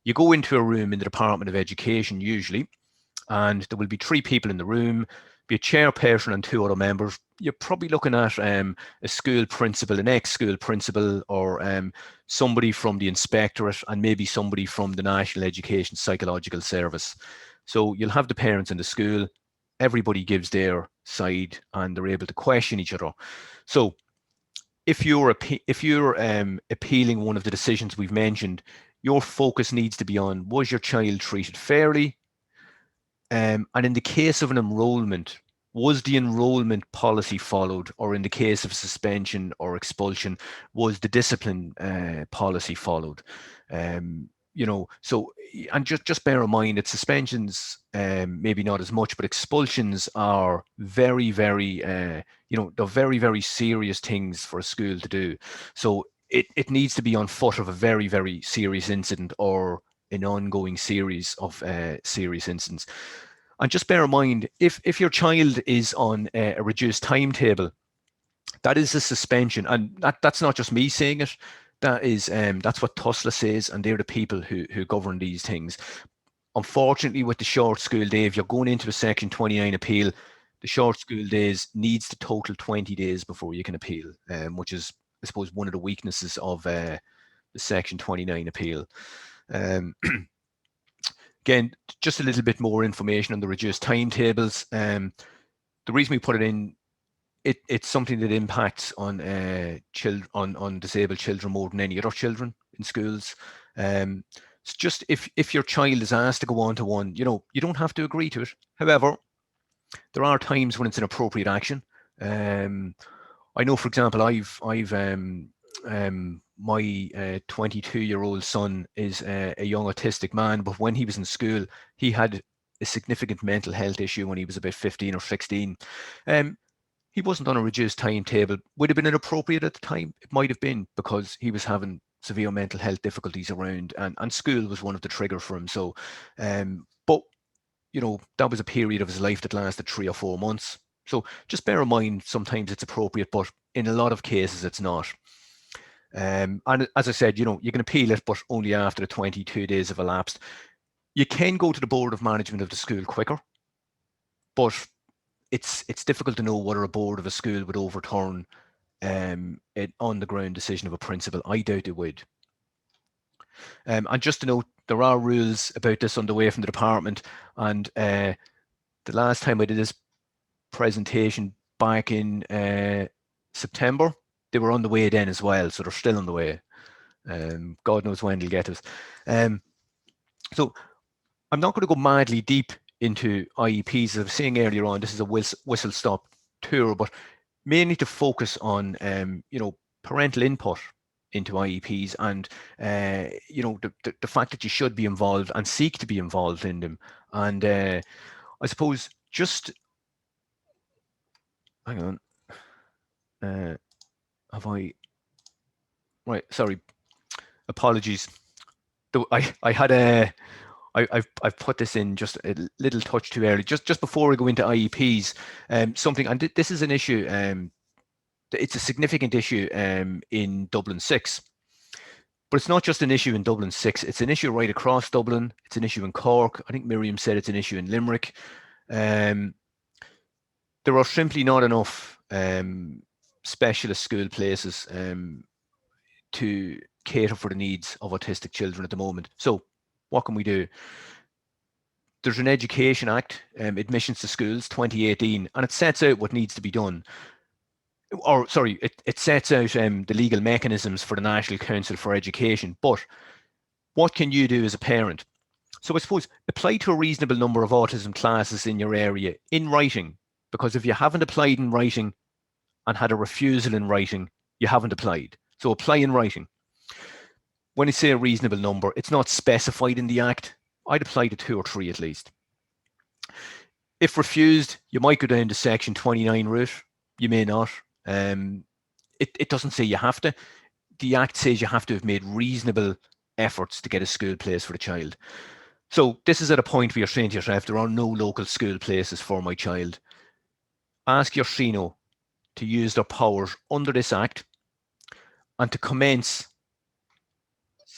you go into a room in the Department of Education usually, and there will be 3 people in the room, be a chairperson and 2 other members. You're probably looking at a school principal, an ex-school principal, or somebody from the inspectorate, and maybe somebody from the National Education Psychological Service. So you'll have the parents in the school, everybody gives their side, and they're able to question each other. So if you're appealing one of the decisions we've mentioned, your focus needs to be on, was your child treated fairly? And in the case of an enrollment, was the enrollment policy followed? Or in the case of suspension or expulsion, was the discipline policy followed? So, and just bear in mind that suspensions, maybe not as much, but expulsions are very, very, they're very, very serious things for a school to do. So it needs to be on foot of a very, very serious incident or an ongoing series of serious incidents. And just bear in mind, if your child is on a reduced timetable, that is a suspension, and that's not just me saying it. That is that's what TUSLA says, and they're the people who govern these things. Unfortunately, with the short school day, if you're going into a Section 29 appeal, the short school days needs to total 20 days before you can appeal, which is, I suppose, one of the weaknesses of the Section 29 appeal. Again, just a little bit more information on the reduced timetables. The reason we put it in, it's something that impacts on on disabled children more than any other children in schools. It's just if your child is asked to go on to one, you don't have to agree to it. However, there are times when it's an appropriate action. I know, for example, I've my 22-year-old son is a young autistic man, but when he was in school, he had a significant mental health issue when he was about 15 or 16. He wasn't on a reduced timetable. Would have been inappropriate at the time. It might have been, because he was having severe mental health difficulties around, and school was one of the triggers for him. So, but that was a period of his life that lasted 3 or 4 months. So just bear in mind, sometimes it's appropriate, but in a lot of cases it's not. And as I said, you can appeal it, but only after the 22 days have elapsed. You can go to the board of management of the school quicker, but it's difficult to know whether a board of a school would overturn an on-the-ground decision of a principal. I doubt it would. And just to note, there are rules about this on the way from the department, and the last time I did this presentation back in September, they were on the way then as well, so they're still on the way. God knows when they'll get us. So I'm not going to go madly deep into IEPs. As I was saying earlier on, this is a whistle-stop tour, but mainly to focus on parental input into IEPs, and the fact that you should be involved and seek to be involved in them. And I suppose just hang on, have I right? Sorry, apologies. I had I've put this in just a little touch too early. Just before we go into IEPs, something, and this is an issue. It's a significant issue in Dublin 6. But it's not just an issue in Dublin 6, it's an issue right across Dublin. It's an issue in Cork. I think Miriam said it's an issue in Limerick. There are simply not enough specialist school places to cater for the needs of autistic children at the moment. So what can we do? There's an Education Act, Admissions to Schools 2018, and it sets out what needs to be done. Or sorry, it sets out the legal mechanisms for the National Council for Education. But what can you do as a parent? So I suppose apply to a reasonable number of autism classes in your area in writing, because if you haven't applied in writing and had a refusal in writing, you haven't applied. So apply in writing. When I say a reasonable number, it's not specified in the Act. I'd apply to 2 or 3 at least. If refused, you might go down to Section 29 route. You may not. It doesn't say you have to. The Act says you have to have made reasonable efforts to get a school place for the child. So this is at a point where you're saying to yourself, there are no local school places for my child. Ask your CNO to use their powers under this Act and to commence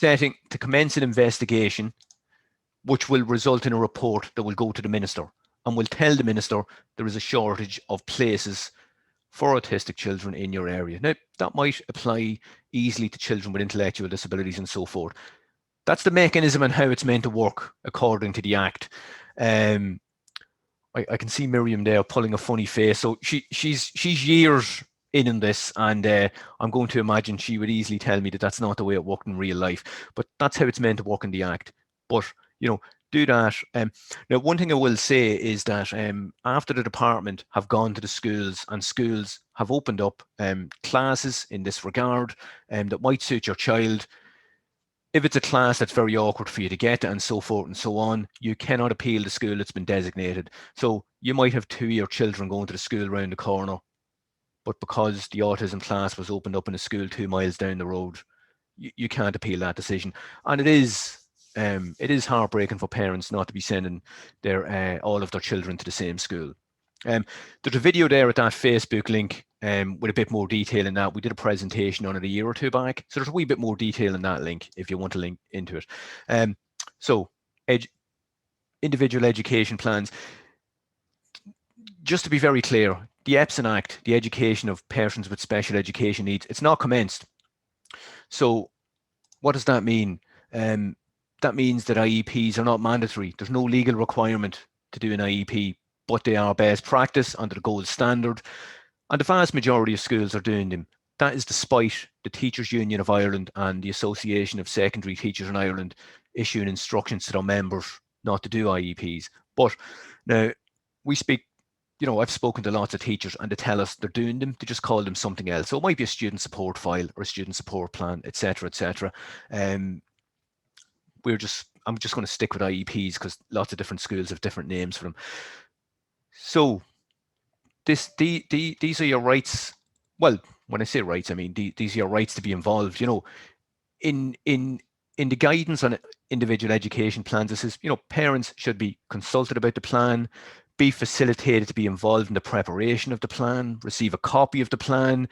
an investigation which will result in a report that will go to the Minister and will tell the Minister there is a shortage of places for autistic children in your area. Now, that might apply easily to children with intellectual disabilities and so forth. That's the mechanism and how it's meant to work according to the Act. I can see Miriam there pulling a funny face. So she's years in this, and I'm going to imagine she would easily tell me that that's not the way it worked in real life. But that's how it's meant to work in the Act. But do that. Now, one thing I will say is that after the department have gone to the schools and schools have opened up classes in this regard that might suit your child, if it's a class that's very awkward for you to get and so forth and so on, you cannot appeal the school that's been designated. So you might have 2 of your children going to the school around the corner, but because the autism class was opened up in a school 2 miles down the road, you can't appeal that decision. And it is heartbreaking for parents not to be sending all of their children to the same school. There's a video there at that Facebook link with a bit more detail in that. We did a presentation on it a year or 2 back. So there's a wee bit more detail in that link if you want to link into it. So individual education plans. Just to be very clear, the EPSN Act, the education of persons with special education needs, it's not commenced. So what does that mean? That means that IEPs are not mandatory. There's no legal requirement to do an IEP, but they are best practice under the gold standard. And the vast majority of schools are doing them. That is despite the Teachers Union of Ireland and the Association of Secondary Teachers in Ireland issuing instructions to their members not to do IEPs. But now we speak, I've spoken to lots of teachers and they tell us they're doing them, they just call them something else. So it might be a student support file or a student support plan, etc., etc. I'm just going to stick with IEPs because lots of different schools have different names for them. So these are your rights. Well, when I say rights, I mean these are your rights to be involved. In the guidance on individual education plans, it says, parents should be consulted about the plan, be facilitated to be involved in the preparation of the plan, receive a copy of the plan,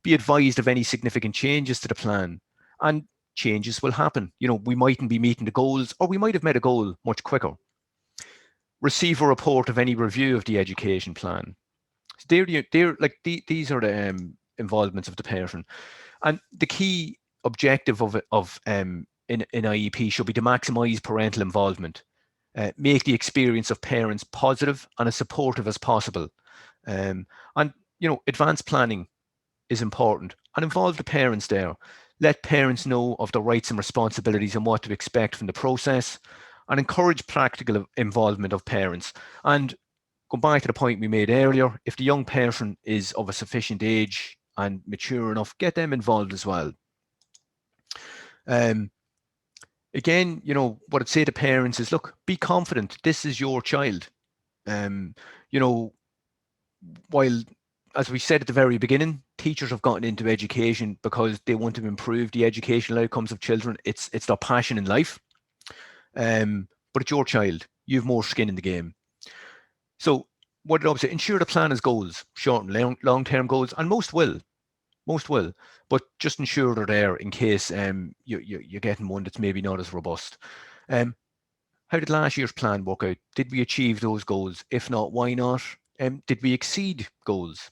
be advised of any significant changes to the plan. And changes will happen. We mightn't be meeting the goals, or we might have met a goal much quicker. Receive a report of any review of the education plan. So these are the involvements of the parent. And the key objective of in IEP should be to maximize parental involvement, make the experience of parents positive and as supportive as possible. And advanced planning is important, and involve the parents there. Let parents know of the rights and responsibilities and what to expect from the process, and encourage practical involvement of parents. And going back to the point we made earlier, if the young person is of a sufficient age and mature enough, get them involved as well. Again, what I'd say to parents is, look, be confident. This is your child. While, as we said at the very beginning, teachers have gotten into education because they want to improve the educational outcomes of children. It's their passion in life. But it's your child. You have more skin in the game. So what did I say? Ensure the plan has goals, short and long-term goals, and most will, but just ensure they're there in case you're getting one that's maybe not as robust. How did last year's plan work out? Did we achieve those goals? If not, why not? Did we exceed goals?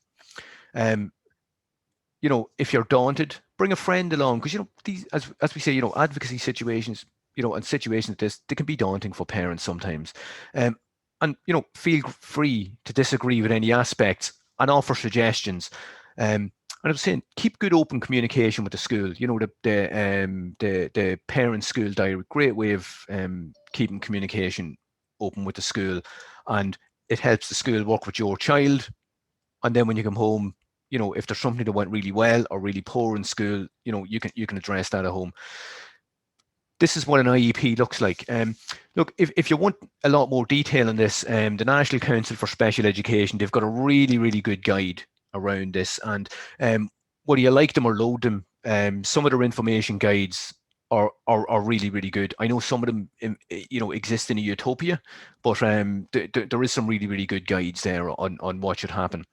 If you're daunted, bring a friend along, because these, as we say, advocacy situations, and situations like this, they can be daunting for parents sometimes. And feel free to disagree with any aspects and offer suggestions. And I'm saying, keep good open communication with the school. The parent school diary, great way of keeping communication open with the school, and it helps the school work with your child. And then when you come home, if there's something that went really well or really poor in school, you can address that at home. This is what an IEP looks like. Look, if you want a lot more detail on this, the National Council for Special Education, they've got a really, really good guide around this. And whether you like them or loathe them, some of their information guides are really, really good. I know some of them, exist in a utopia, but there is some really, really good guides there on what should happen.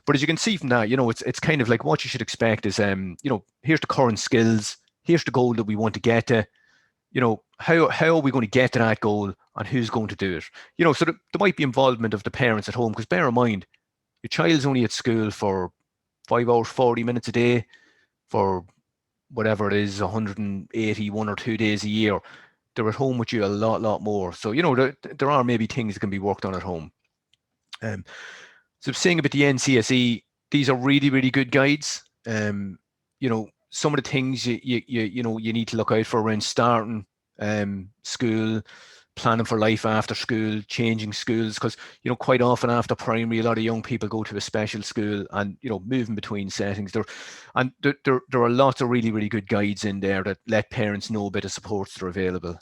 But as you can see from that, it's kind of like what you should expect is, here's the current skills, here's the goal that we want to get to. How are we going to get to that goal, and who's going to do it? So there might be involvement of the parents at home, because bear in mind, your child's only at school for 5 hours, 40 minutes a day, for whatever it is, 180, 1 or 2 days a year. They're at home with you a lot more. So, there are maybe things that can be worked on at home. So saying about the NCSE, these are really, really good guides. Some of the things you need to look out for around starting school, planning for life after school, changing schools, because quite often after primary, a lot of young people go to a special school and moving between settings. There are lots of really, really good guides in there that let parents know a bit of supports that are available.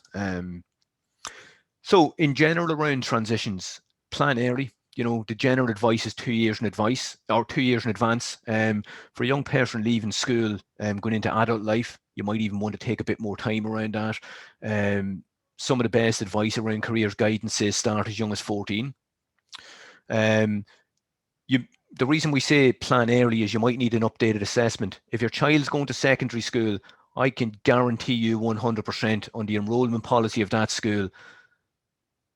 So in general, around transitions, plan early. The general advice is 2 years in advance. For a young person leaving school, going into adult life, you might even want to take a bit more time around that. Some of the best advice around careers guidance says start as young as 14. The reason we say plan early is you might need an updated assessment. If your child's going to secondary school, I can guarantee you 100% on the enrollment policy of that school,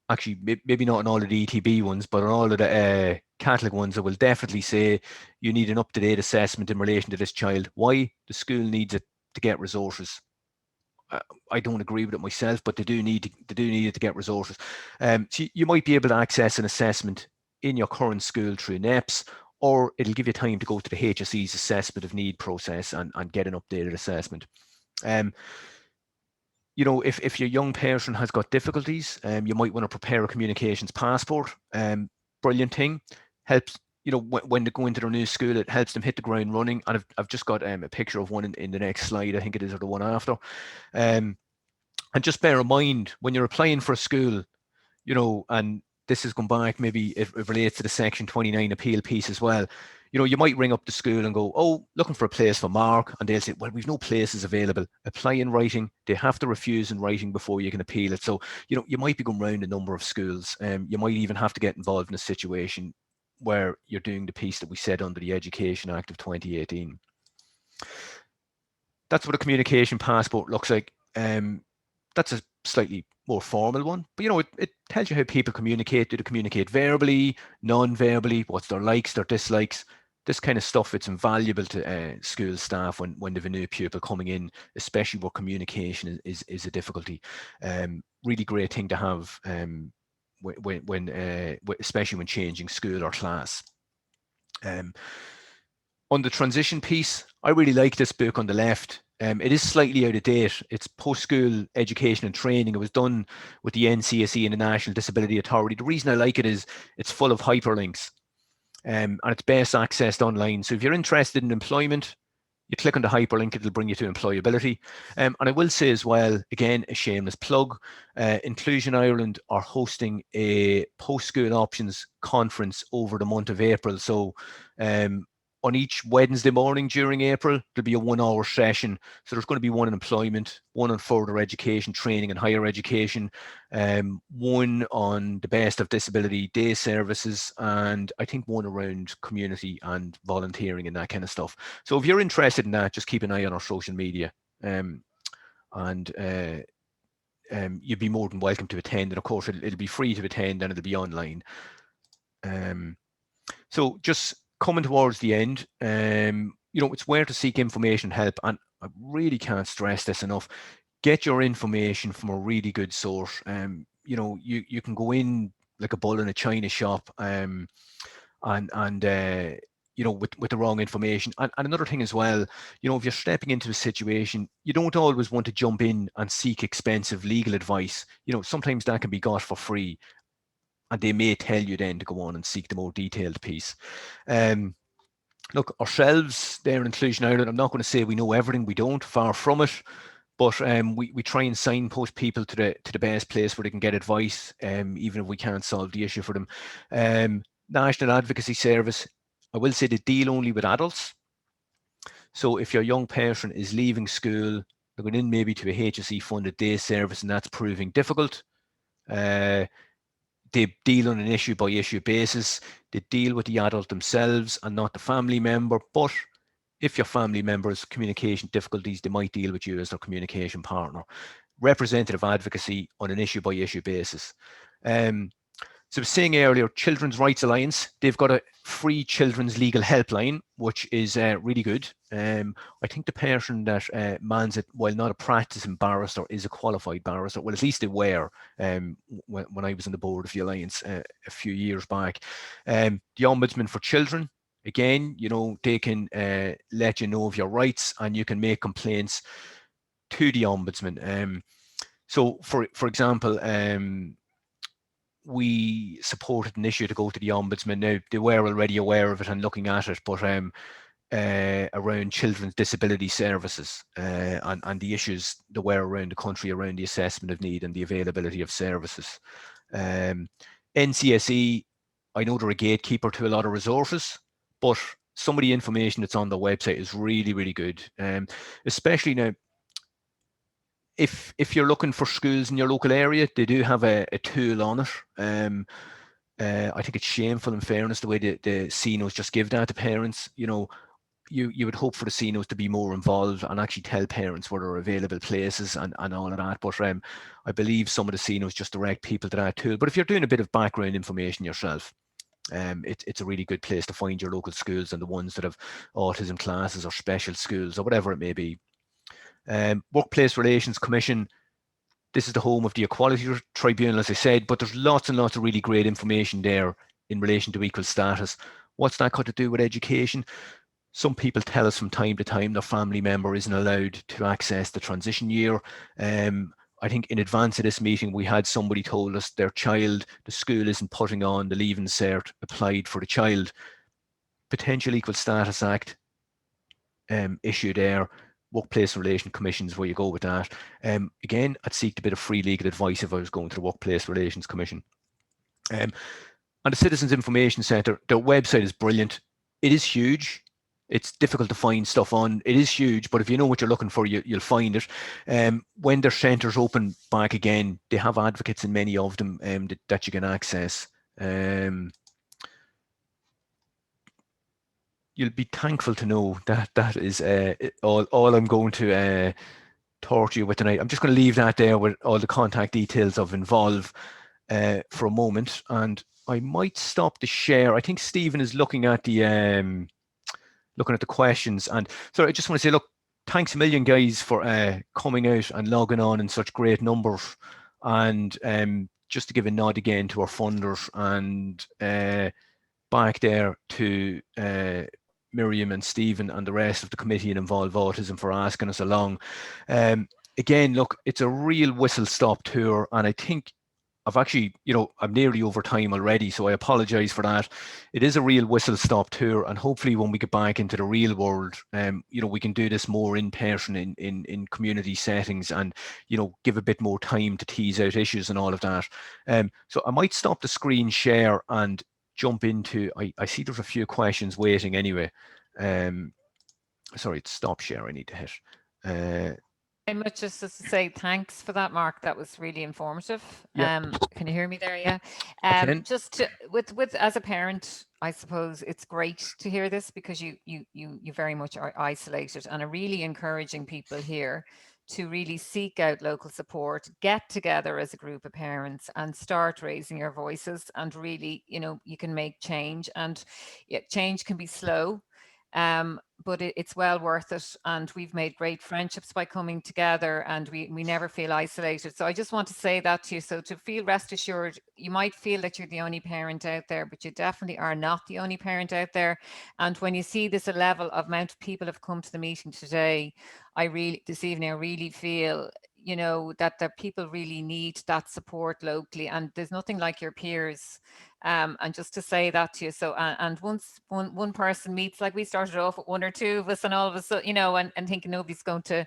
actually maybe not on all of the ETB ones, but on all of the Catholic ones, I will definitely say you need an up-to-date assessment in relation to this child. Why? The school needs it to get resources. I don't agree with it myself, but they do need it to get resources. So you might be able to access an assessment in your current school through NEPS, or it'll give you time to go to the HSE's assessment of need process and get an updated assessment. you know, if your young person has got difficulties, you might want to prepare a communications passport. Brilliant thing. Helps, you know, when they go into their new school, it helps them hit the ground running. And I've just got a picture of one in the next slide, I think it is, or the one after. And just bear in mind, when you're applying for a school, you know, and this is going back, maybe it relates to the Section 29 appeal piece as well. You know, you might ring up the school and go, oh, looking for a place for Mark. And they'll say, well, we've no places available. Apply in writing. They have to refuse in writing before you can appeal it. So, you know, you might be going around a number of schools. You might even have to get involved in a situation where you're doing the piece that we said under the Education Act of 2018. That's what a communication passport looks like. That's a slightly more formal one, but you know, it tells you how people communicate. Do they communicate verbally, non-verbally? What's their likes, their dislikes? This kind of stuff, it's invaluable to school staff when they've a new pupil coming in, especially where communication is a difficulty. Really great thing to have especially when changing school or class. On the transition piece, I really like this book on the left. It is slightly out of date. It's post-school education and training. It was done with the NCSE and the National Disability Authority. The reason I like it is it's full of hyperlinks, and it's best accessed online. So if you're interested in employment, you click on the hyperlink, it'll bring you to employability. And I will say as well, again, a shameless plug, Inclusion Ireland are hosting a post-school options conference over the month of April. So on each Wednesday morning during April, there'll be a 1 hour session. So there's going to be one on employment, one on further education, training and higher education, one on the best of disability day services, and I think one around community and volunteering and that kind of stuff. So if you're interested in that, just keep an eye on our social media, and you'd be more than welcome to attend. And of course, it'll be free to attend and it'll be online. So just coming towards the end, you know, it's where to seek information and help. And I really can't stress this enough. Get your information from a really good source. You know, you can go in like a bull in a china shop, and you know, with the wrong information. And another thing as well, you know, if you're stepping into a situation, you don't always want to jump in and seek expensive legal advice. You know, sometimes that can be got for free, and they may tell you then to go on and seek the more detailed piece. Look, ourselves there in Inclusion Ireland, I'm not going to say we know everything. We don't, far from it. But we try and signpost people to the best place where they can get advice, even if we can't solve the issue for them. National Advocacy Service, I will say they deal only with adults. So if your young person is leaving school, they're going in maybe to a HSE funded day service and that's proving difficult, they deal on an issue by issue basis. They deal with the adult themselves and not the family member. But if your family member has communication difficulties, they might deal with you as their communication partner. Representative advocacy on an issue by issue basis. So I was saying earlier, Children's Rights Alliance, they've got a free children's legal helpline, which is really good. I think the person that mans it, while not a practicing barrister, is a qualified barrister. Well, at least they were when I was on the board of the Alliance a few years back. The Ombudsman for Children, again, you know, they can let you know of your rights and you can make complaints to the Ombudsman. So, for example, we supported an issue to go to the Ombudsman. Now, they were already aware of it and looking at it, but around children's disability services and the issues that were around the country around the assessment of need and the availability of services. NCSE, I know they're a gatekeeper to a lot of resources, but some of the information that's on the website is really, really good. Especially now, if you're looking for schools in your local area, they do have a tool on it. I think it's shameful, in fairness, the way the CNOs just give that to parents. You know, you would hope for the CNOs to be more involved and actually tell parents where there are available places and all of that. But I believe some of the CNOs just direct people to that tool. But if you're doing a bit of background information yourself, it's a really good place to find your local schools and the ones that have autism classes or special schools or whatever it may be. Workplace Relations Commission, this is the home of the Equality Tribunal, as I said, but there's lots and lots of really great information there in relation to equal status. What's that got to do with education? Some people tell us from time to time their family member isn't allowed to access the transition year. I think in advance of this meeting, we had somebody told us their child, the school isn't putting on the Leaving Cert applied for the child. Potential Equal Status Act issue there. Workplace Relations Commissions, where you go with that. Again, I'd seek a bit of free legal advice if I was going to the Workplace Relations Commission. And the Citizens Information Centre, their website is brilliant. It is huge. It's difficult to find stuff on. It is huge, but if you know what you're looking for, you'll find it. When their centres open back again, they have advocates in many of them that you can access. You'll be thankful to know that that is all I'm going to torture you with tonight. I'm just going to leave that there with all the contact details of Involve for a moment, and I might stop the share. I think Stephen is looking at the questions, and so I just want to say, look, thanks a million, guys, for coming out and logging on in such great numbers, and just to give a nod again to our funders and back there to Miriam and Stephen and the rest of the committee in Involve Autism for asking us along. Again, look, it's a real whistle-stop tour, and I think I've actually, I'm nearly over time already, so I apologize for that. It is a real whistle-stop tour, and hopefully when we get back into the real world, we can do this more in person in community settings, and give a bit more time to tease out issues and all of that. So I might stop the screen share and jump into, I see there's a few questions waiting anyway. Sorry, it's stop share I need to hit. Very much just to say thanks for that, Mark. That was really informative. Yeah. Can you hear me there? Yeah. Just with as a parent, I suppose it's great to hear this, because you very much are isolated, and are really encouraging people here to really seek out local support, get together as a group of parents and start raising your voices, and really, you can make change, and change can be slow. But it's well worth it, and we've made great friendships by coming together, and we never feel isolated. So I just want to say that to you. So to feel rest assured, you might feel that you're the only parent out there, but you definitely are not the only parent out there. And when you see this level of amount of people have come to the meeting today, this evening, I really feel that the people really need that support locally, and there's nothing like your peers. And just to say that to you. So and once one person meets, like we started off with one or two of us, and all of a sudden, and thinking nobody's going to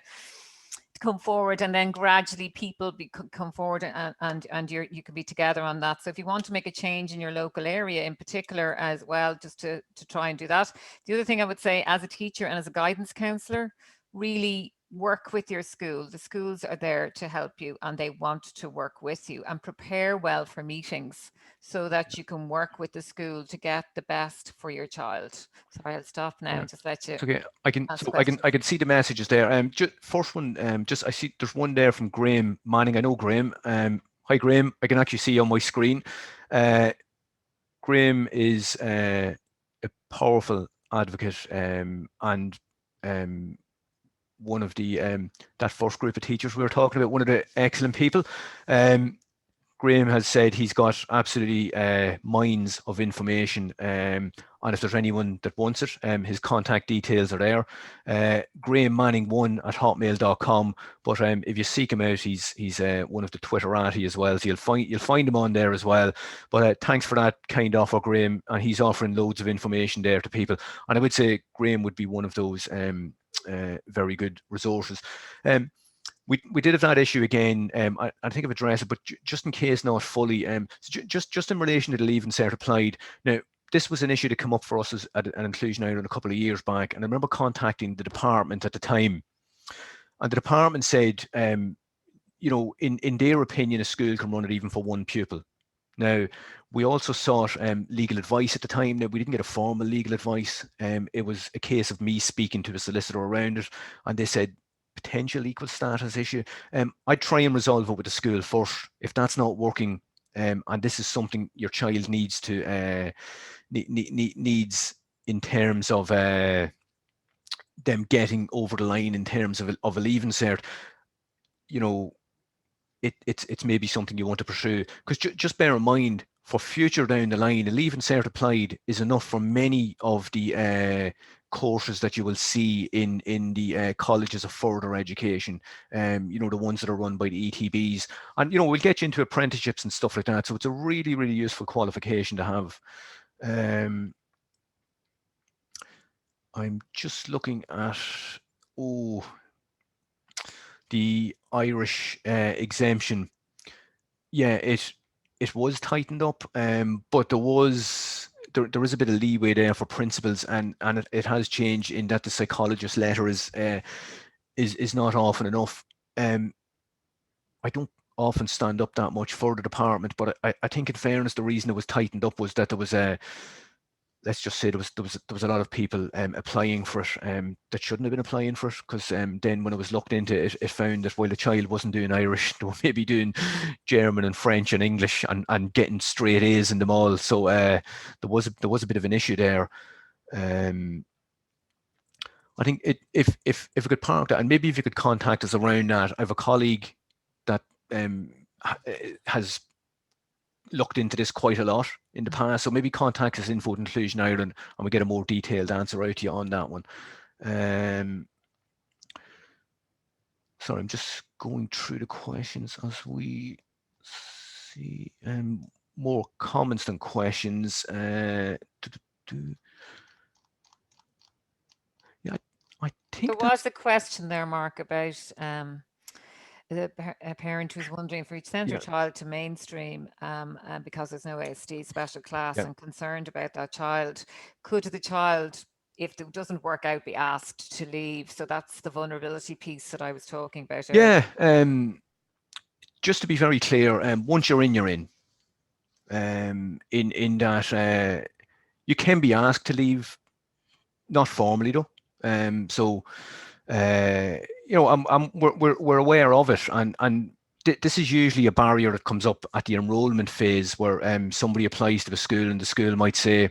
come forward, and then gradually people come forward, and you can be together on that. So if you want to make a change in your local area in particular as well, just to try and do that. The other thing I would say, as a teacher and as a guidance counsellor, really work with your school. The schools are there to help you, and they want to work with you, and prepare well for meetings so that you can work with the school to get the best for your child. Sorry, I'll stop now and just let you. Okay, I can see the messages there. First one, I see there's one there from Graham Manning. I know Graham. Hi Graham, I can actually see on my screen. Graham is a powerful advocate, and one of the that first group of teachers we were talking about, one of the excellent people. Graham has said he's got absolutely mines of information, and if there's anyone that wants it, his contact details are there. Graham Manning 1@hotmail.com. But if you seek him out, he's one of the Twitterati as well, so you'll find him on there as well. But thanks for that kind offer, Graham, and he's offering loads of information there to people. And I would say Graham would be one of those very good resources. We did have that issue again. I think I've addressed it, but just in case not fully, just in relation to the Leaving Cert applied. Now, this was an issue that came up for us at an Inclusion Ireland a couple of years back, and I remember contacting the department at the time, and the department said, in their opinion, a school can run it even for one pupil. Now, we also sought legal advice at the time. Now, we didn't get a formal legal advice. It was a case of me speaking to the solicitor around it, and they said, potential equal status issue. I'd try and resolve it with the school first. If that's not working, and this is something your child needs to needs in terms of them getting over the line in terms of a Leaving Cert, it's maybe something you want to pursue. Because just bear in mind, for future down the line, a Leaving Cert applied is enough for many of the courses that you will see in the colleges of further education, you know, the ones that are run by the ETBs, and you know, we'll get you into apprenticeships and stuff like that. So it's a really, really useful qualification to have. I'm just looking at the Irish exemption. Yeah, it was tightened up, but there is a bit of leeway there for principals, and it has changed in that the psychologist letter is not often enough. I don't often stand up that much for the department, but I think in fairness, the reason it was tightened up was that there was let's just say there was a lot of people applying for it that shouldn't have been applying for it, because then when it was looked into, it found that while the child wasn't doing Irish, they were maybe doing German and French and English and getting straight A's in them all. So there was a bit of an issue there. I think if we could park that, and maybe if you could contact us around that. I have a colleague that has looked into this quite a lot in the past, so maybe contact us, Info Inclusion Ireland, and we get a more detailed answer out to you on that one. Sorry, I'm just going through the questions as we see. More comments than questions. Yeah, I think there was a question there, Mark, about a parent who's wondering if we send her child to mainstream because there's no ASD special class and concerned about that child, could the child, if it doesn't work out, be asked to leave? So that's the vulnerability piece that I was talking about earlier. Yeah, just to be very clear, once you're in, you're in. In that you can be asked to leave, not formally though. So you know, we're aware of it, and this is usually a barrier that comes up at the enrollment phase, where somebody applies to the school and the school might say,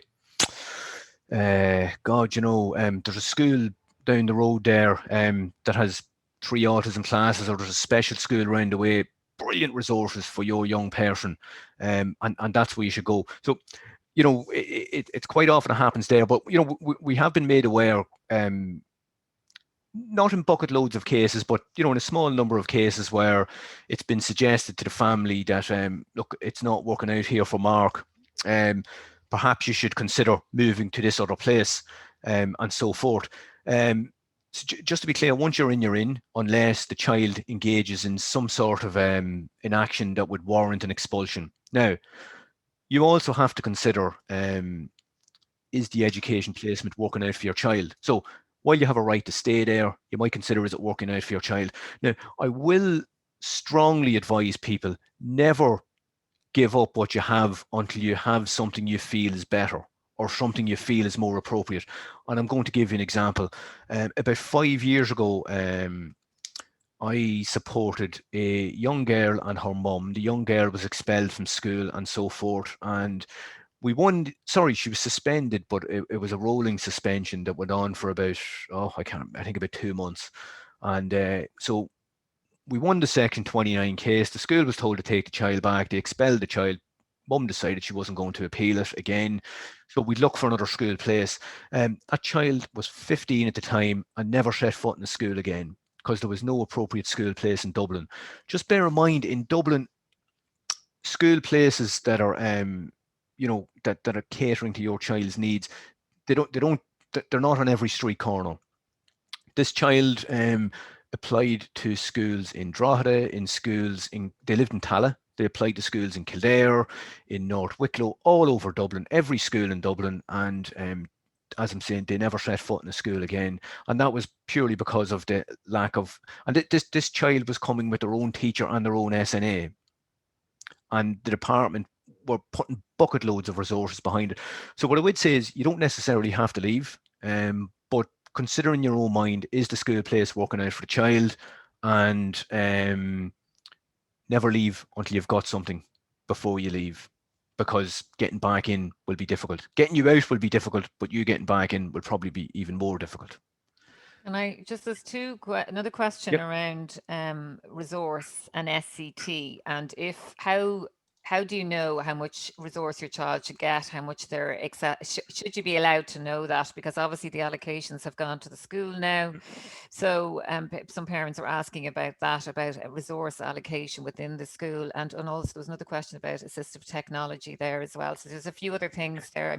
God, you know, there's a school down the road there that has 3 autism classes, or there's a special school around the way, brilliant resources for your young person, and that's where you should go. So, you know, it's quite often it happens there, but you know, we have been made aware, not in bucket loads of cases, but you know, in a small number of cases where it's been suggested to the family that look, it's not working out here for Mark, perhaps you should consider moving to this other place, and so forth. So just to be clear, once you're in, you're in, unless the child engages in some sort of inaction that would warrant an expulsion. Now, you also have to consider, is the education placement working out for your child? So while you have a right to stay there, you might consider, is it working out for your child? Now, I will strongly advise people, never give up what you have until you have something you feel is better, or something you feel is more appropriate. And I'm going to give you an example. About 5 years ago, I supported a young girl and her mum. The young girl was expelled from school and so forth. And we won, sorry, she was suspended, but it was a rolling suspension that went on for about, I think about 2 months. And so we won the Section 29 case. The school was told to take the child back. They expelled the child. Mum decided she wasn't going to appeal it again. So we'd look for another school place. That child was 15 at the time and never set foot in a school again, because there was no appropriate school place in Dublin. Just bear in mind, in Dublin, school places that are you know, that are catering to your child's needs, they're not on every street corner. This child applied to schools in Drogheda, they lived in Tala. They applied to schools in Kildare, in North Wicklow, all over Dublin, every school in Dublin. And as I'm saying, they never set foot in a school again. And that was purely because of the lack of, and this child was coming with their own teacher and their own SNA. And the department were putting bucket loads of resources behind it. So what I would say is, you don't necessarily have to leave, but consider in your own mind, is the school place working out for the child? And never leave until you've got something before you leave, because getting back in will be difficult. Getting you out will be difficult, but you getting back in will probably be even more difficult. And there's another question around resource and SCT, and how how do you know how much resource your child should get, how much they're should you be allowed to know that? Because obviously the allocations have gone to the school now. So some parents are asking about that, about a resource allocation within the school. And also there's another question about assistive technology there as well. So there's a few other things there.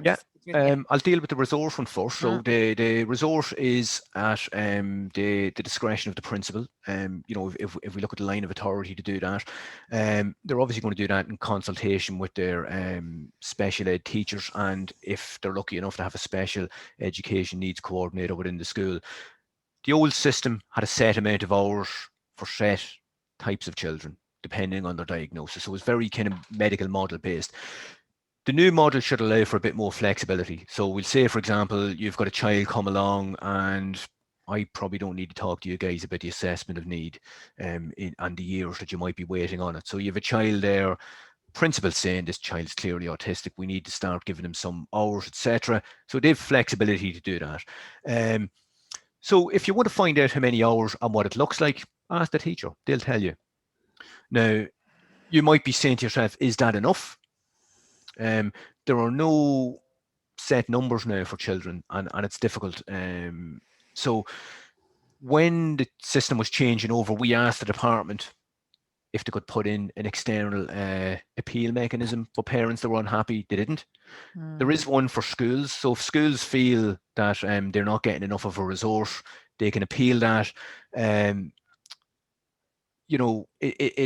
I'll deal with the resource one first. So the resource is at the discretion of the principal. If we look at the line of authority to do that, they're obviously going to do that in consultation with their special ed teachers, and if they're lucky enough to have a special education needs coordinator within the school. The old system had a set amount of hours for set types of children, depending on their diagnosis. So it was very kind of medical model based. The new model should allow for a bit more flexibility. So we'll say, for example, you've got a child come along, and I probably don't need to talk to you guys about the assessment of need and the years that you might be waiting on it. So you have a child there, principal saying this child's clearly autistic, we need to start giving them some hours, etc. So they have flexibility to do that. So if you want to find out how many hours and what it looks like, ask the teacher. They'll tell you. Now, you might be saying to yourself, is that enough? There are no set numbers now for children, and it's difficult. So when the system was changing over, we asked the department if they could put in an external appeal mechanism for parents that were unhappy. They didn't. There is one for schools. So if schools feel that they're not getting enough of a resource, they can appeal that. It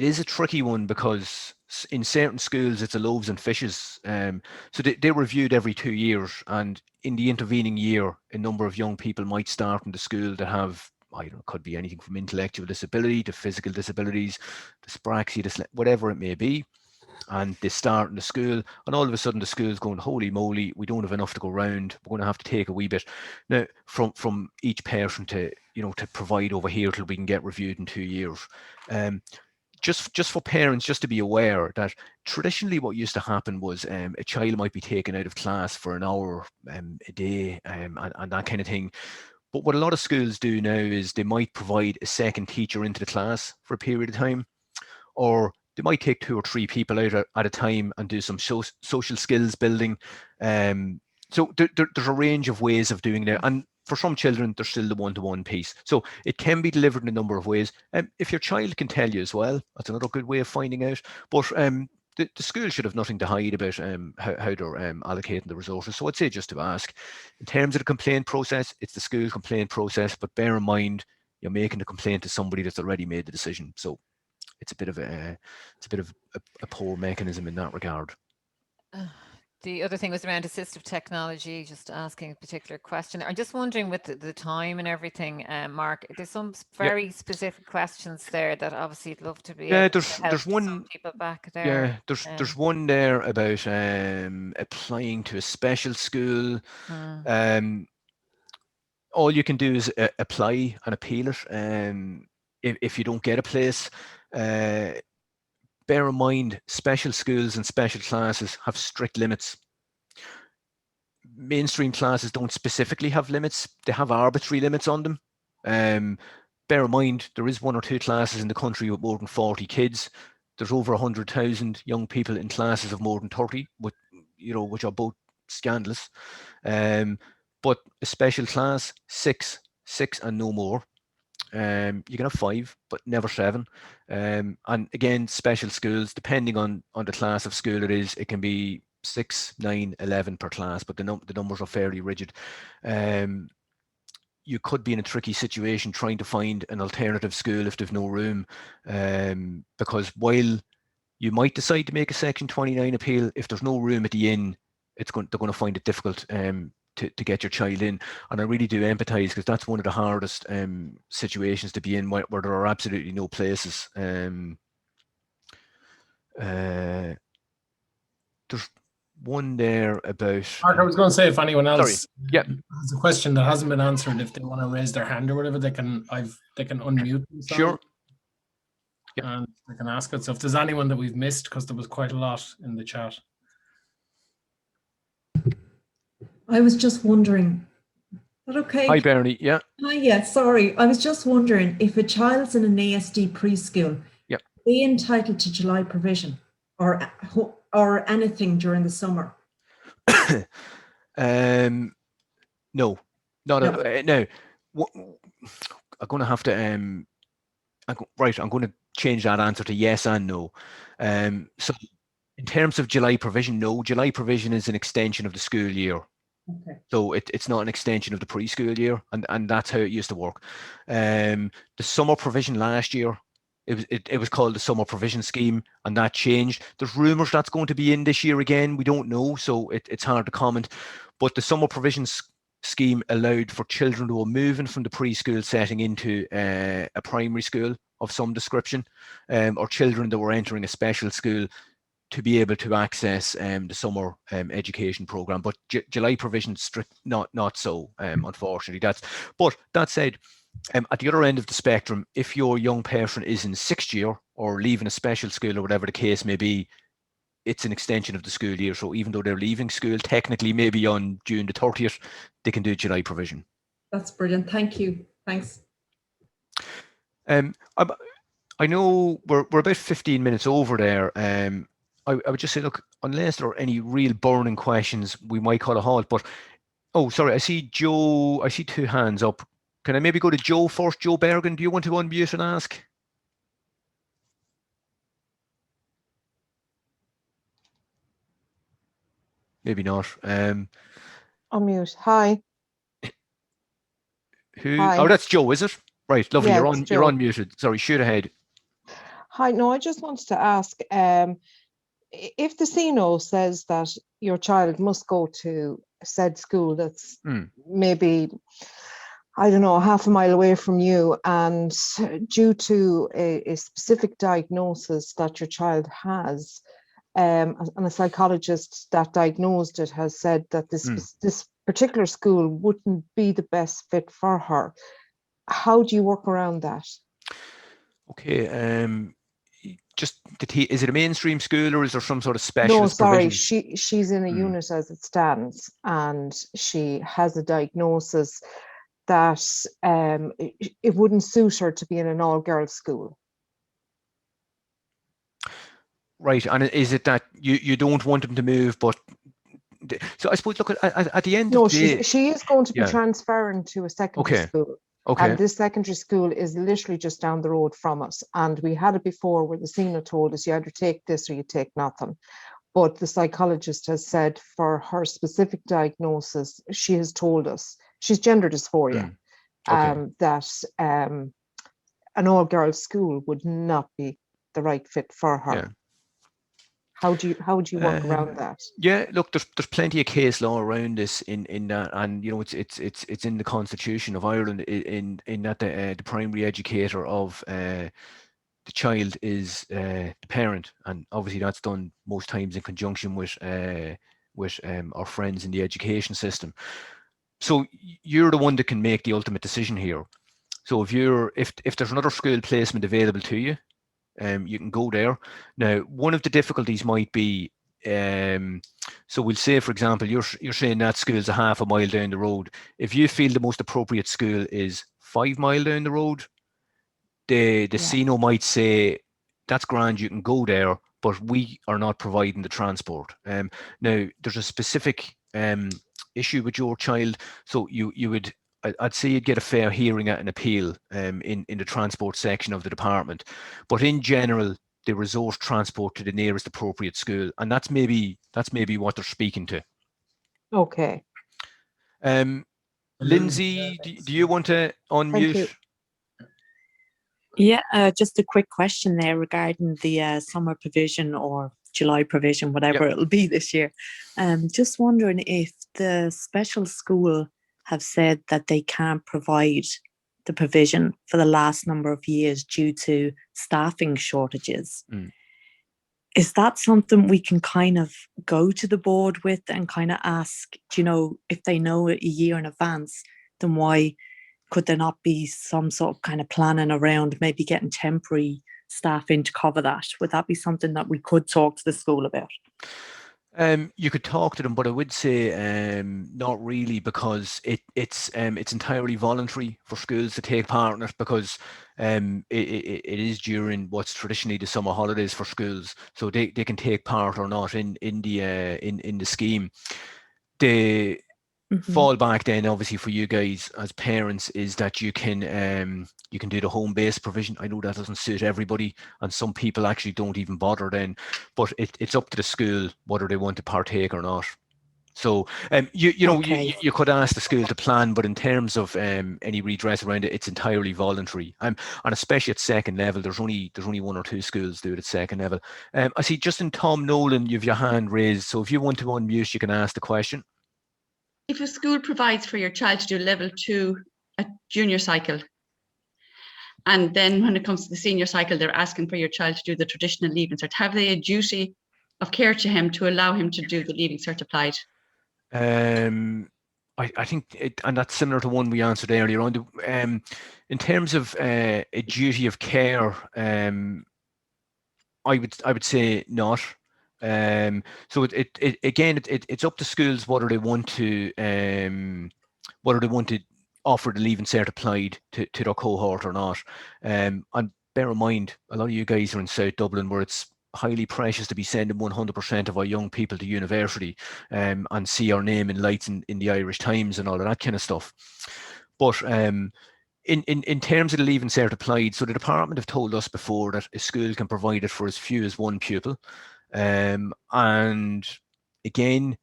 is a tricky one, because in certain schools it's a loaves and fishes. So they're reviewed every 2 years, and in the intervening year, a number of young people might start in the school that have, I don't know, could be anything from intellectual disability to physical disabilities, dyspraxia, whatever it may be. And they start in the school, and all of a sudden the school's going, holy moly, we don't have enough to go round. We're going to have to take a wee bit now from each person to provide over here till we can get reviewed in 2 years. Just for parents, just to be aware that traditionally what used to happen was a child might be taken out of class for an hour a day and that kind of thing. But what a lot of schools do now is they might provide a second teacher into the class for a period of time, or they might take 2 or 3 people out at a time and do some social skills building. So there's a range of ways of doing that. And for some children, there's still the one-to-one piece. So it can be delivered in a number of ways. If your child can tell you as well, that's another good way of finding out. But the school should have nothing to hide about how they're allocating the resources. So I'd say just to ask. In terms of the complaint process, it's the school complaint process, but bear in mind, you're making a complaint to somebody that's already made the decision. So it's a bit of a poor mechanism in that regard. The other thing was around assistive technology, just asking a particular question. I'm just wondering with the time and everything, Mark, there's some very specific questions there that obviously I'd love to be able to help there's one some people back there. Yeah, there's one there about applying to a special school. All you can do is apply and appeal it. If you don't get a place, bear in mind, special schools and special classes have strict limits. Mainstream classes don't specifically have limits. They have arbitrary limits on them. Bear in mind, there is 1 or 2 classes in the country with more than 40 kids. There's over 100,000 young people in classes of more than 30, which are both scandalous. But a special class, 6 and no more. You can have 5, but never 7. And again, special schools, depending on the class of school it is, it can be 6, 9, 11 per class, but the numbers are fairly rigid. You could be in a tricky situation trying to find an alternative school if there's no room, because while you might decide to make a Section 29 appeal, if there's no room at the inn, they're going to find it difficult to get your child in. And I really do empathize, because that's one of the hardest situations to be in, where there are absolutely no places. There's one there about Mark, I was going to say, if anyone else has a question that hasn't been answered, if they want to raise their hand or whatever, they can unmute themselves. Sure. And they can ask it. So if there's anyone that we've missed, because there was quite a lot in the chat. I was just wondering, is that okay? Hi, Bernie. Yeah. Hi, yeah, sorry. I was just wondering, if a child's in an ASD preschool, are they entitled to July provision? or anything during the summer? No, not No. no. I'm going to have to right. I'm going to change that answer to yes and no. So in terms of July provision, no. July provision is an extension of the school year. Okay. So it's not an extension of the preschool year, and that's how it used to work. The summer provision last year, it was called the summer provision scheme, and that changed. There's rumours that's going to be in this year again. We don't know, so it's hard to comment. But the summer provision scheme allowed for children who were moving from the preschool setting into a primary school of some description, or children that were entering a special school to be able to access the summer education program. But July provision strict not so, unfortunately. But that said, at the other end of the spectrum, if your young person is in 6th year or leaving a special school or whatever the case may be, it's an extension of the school year. So even though they're leaving school, technically maybe on June the 30th, they can do July provision. That's brilliant. Thank you. Thanks. I know we're about 15 minutes over there. I would just say, look, unless there are any real burning questions, we might call a halt. But, oh, sorry, I see Joe, I see 2 hands up. Can I maybe go to Joe first? Joe Bergen, do you want to unmute and ask? Maybe not. Unmute. Hi. Who? Hi. Oh, that's Joe, is it? Right, lovely. Yeah, you're unmuted. Sorry, shoot ahead. Hi. No, I just wanted to ask, if the CNO says that your child must go to said school that's maybe, I don't know, half a mile away from you, and due to a specific diagnosis that your child has, and a psychologist that diagnosed it has said that this particular school wouldn't be the best fit for her, how do you work around that? Okay, is it a mainstream school or is there some sort of specialist provision? No, sorry, she's in a unit as it stands, and she has a diagnosis that it wouldn't suit her to be in an all-girls school. Right, and is it that you don't want them to move, but so I suppose, look, at the end of the day... No, she is going to be transferring to a secondary school. Okay. And this secondary school is literally just down the road from us. And we had it before where the CNO told us you either take this or you take nothing. But the psychologist has said for her specific diagnosis, she has told us, she's gender dysphoria, that an all-girls school would not be the right fit for her. Yeah. How would you work around that? Yeah, look, there's plenty of case law around this in that, and you know it's in the Constitution of Ireland in that the primary educator of the child is the parent, and obviously that's done most times in conjunction with our friends in the education system. So you're the one that can make the ultimate decision here. So if there's another school placement available to you, you can go there. Now, one of the difficulties might be, so we'll say, for example, you're saying that school's a half a mile down the road. If you feel the most appropriate school is 5 miles down the road, the CNO might say, that's grand, you can go there, but we are not providing the transport. Now, there's a specific issue with your child, so you would, I'd say you'd get a fair hearing at an appeal in the transport section of the department. But in general, they resort transport to the nearest appropriate school, and that's maybe what they're speaking to. Okay. Lindsay, do you want to unmute? Yeah, just a quick question there regarding the summer provision or July provision, whatever it'll be this year. Just wondering if the special school have said that they can't provide the provision for the last number of years due to staffing shortages. Is that something we can kind of go to the board with and kind of ask, you know, if they know it a year in advance, then why could there not be some sort of kind of planning around maybe getting temporary staff in to cover that? Would that be something that we could talk to the school about? You could talk to them, but I would say not really, because it's entirely voluntary for schools to take part in it, because it is during what's traditionally the summer holidays for schools, so they can take part or not in the scheme. The fallback then, obviously, for you guys as parents is that you can do the home-based provision. I know that doesn't suit everybody, and some people actually don't even bother then, but it's up to the school whether they want to partake or not. So you could ask the school to plan, but in terms of any redress around it, it's entirely voluntary. And especially at second level, there's only 1 or 2 schools do it at second level. I see Justin Tom Nolan, you have your hand raised, so if you want to unmute, you can ask the question. If a school provides for your child to do level 2 at junior cycle, and then when it comes to the senior cycle, they're asking for your child to do the traditional Leaving Cert, have they a duty of care to him to allow him to do the Leaving Cert applied? I think and that's similar to one we answered earlier on. In terms of a duty of care, I would say not. So it's up to schools whether they want to offer the Leaving Cert applied to their cohort or not. And bear in mind, a lot of you guys are in South Dublin, where it's highly precious to be sending 100% of our young people to university and see our name in lights in the Irish Times and all of that kind of stuff. But in terms of the Leaving Cert applied, so the department have told us before that a school can provide it for as few as 1 pupil. And again,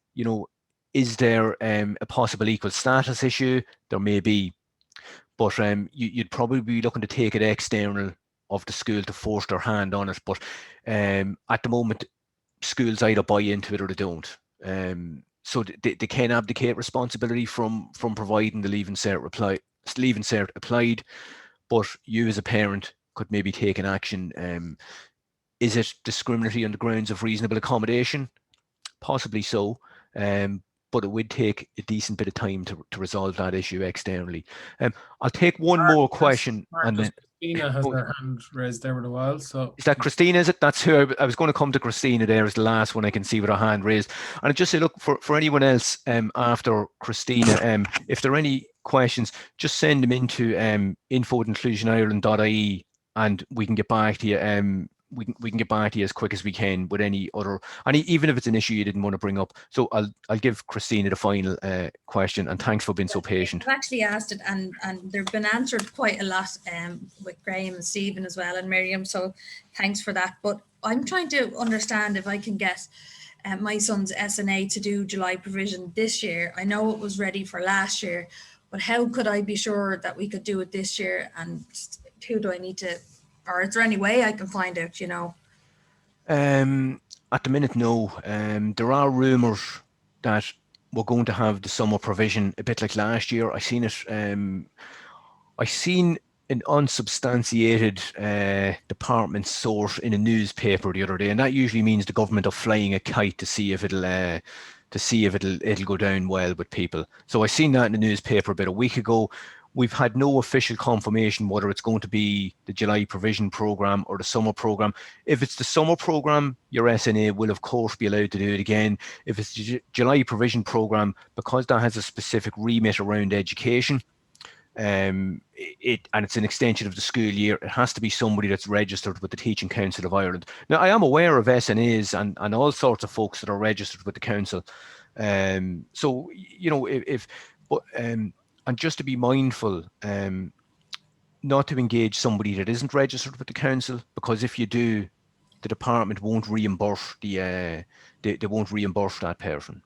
is there a possible equal status issue? There may be, but you'd probably be looking to take it external of the school to force their hand on it. But at the moment, schools either buy into it or they don't. So they can abdicate responsibility from providing the Leaving Cert applied, but you as a parent could maybe take an action. Is it discriminatory on the grounds of reasonable accommodation? Possibly so, but it would take a decent bit of time to resolve that issue externally. I'll take one more question. And then Christina has her hand raised there for a while. So is that Christina? Is it? That's who I was going to come to. Christina there is the last one I can see with her hand raised. And I just say, look, for anyone else after Christina, if there are any questions, just send them into info@inclusionireland.ie and we can get back to you. We can get back to you as quick as we can with any other, and even if it's an issue you didn't want to bring up. So I'll give Christina the final question, and thanks for being so patient. I've actually asked it, and they've been answered quite a lot with Graham and Stephen as well, and Miriam. So thanks for that. But I'm trying to understand if I can get my son's SNA to do July provision this year. I know it was ready for last year, but how could I be sure that we could do it this year? And who do I need to? Or is there any way I can find out, At the minute, no. There are rumours that we're going to have the summer provision a bit like last year. I seen an unsubstantiated department source in a newspaper the other day, and that usually means the government are flying a kite to see if it'll go down well with people. So I seen that in the newspaper about a week ago. We've had no official confirmation whether it's going to be the July provision programme or the summer programme. If it's the summer programme, your SNA will of course be allowed to do it again. If it's the July provision programme, because that has a specific remit around education, and it's an extension of the school year, it has to be somebody that's registered with the Teaching Council of Ireland. Now, I am aware of SNAs and all sorts of folks that are registered with the council. So, and just to be mindful, not to engage somebody that isn't registered with the council, because if you do, the department won't reimburse they won't reimburse that person.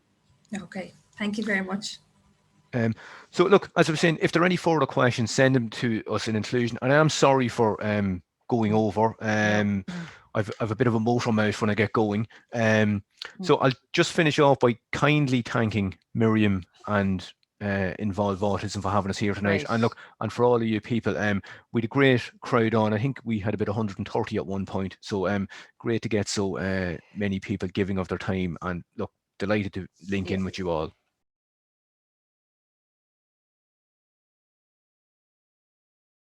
Okay, thank you very much. So look, as I was saying, if there are any further questions, send them to us in Inclusion. And I am sorry for going over. I've a bit of a motor mouth when I get going. So I'll just finish off by kindly thanking Miriam and Involve Autism for having us here tonight. Right. And look, and for all of you people, we had a great crowd on. I think we had about 130 at one point. So great to get so many people giving of their time, and look, delighted to link in with you all.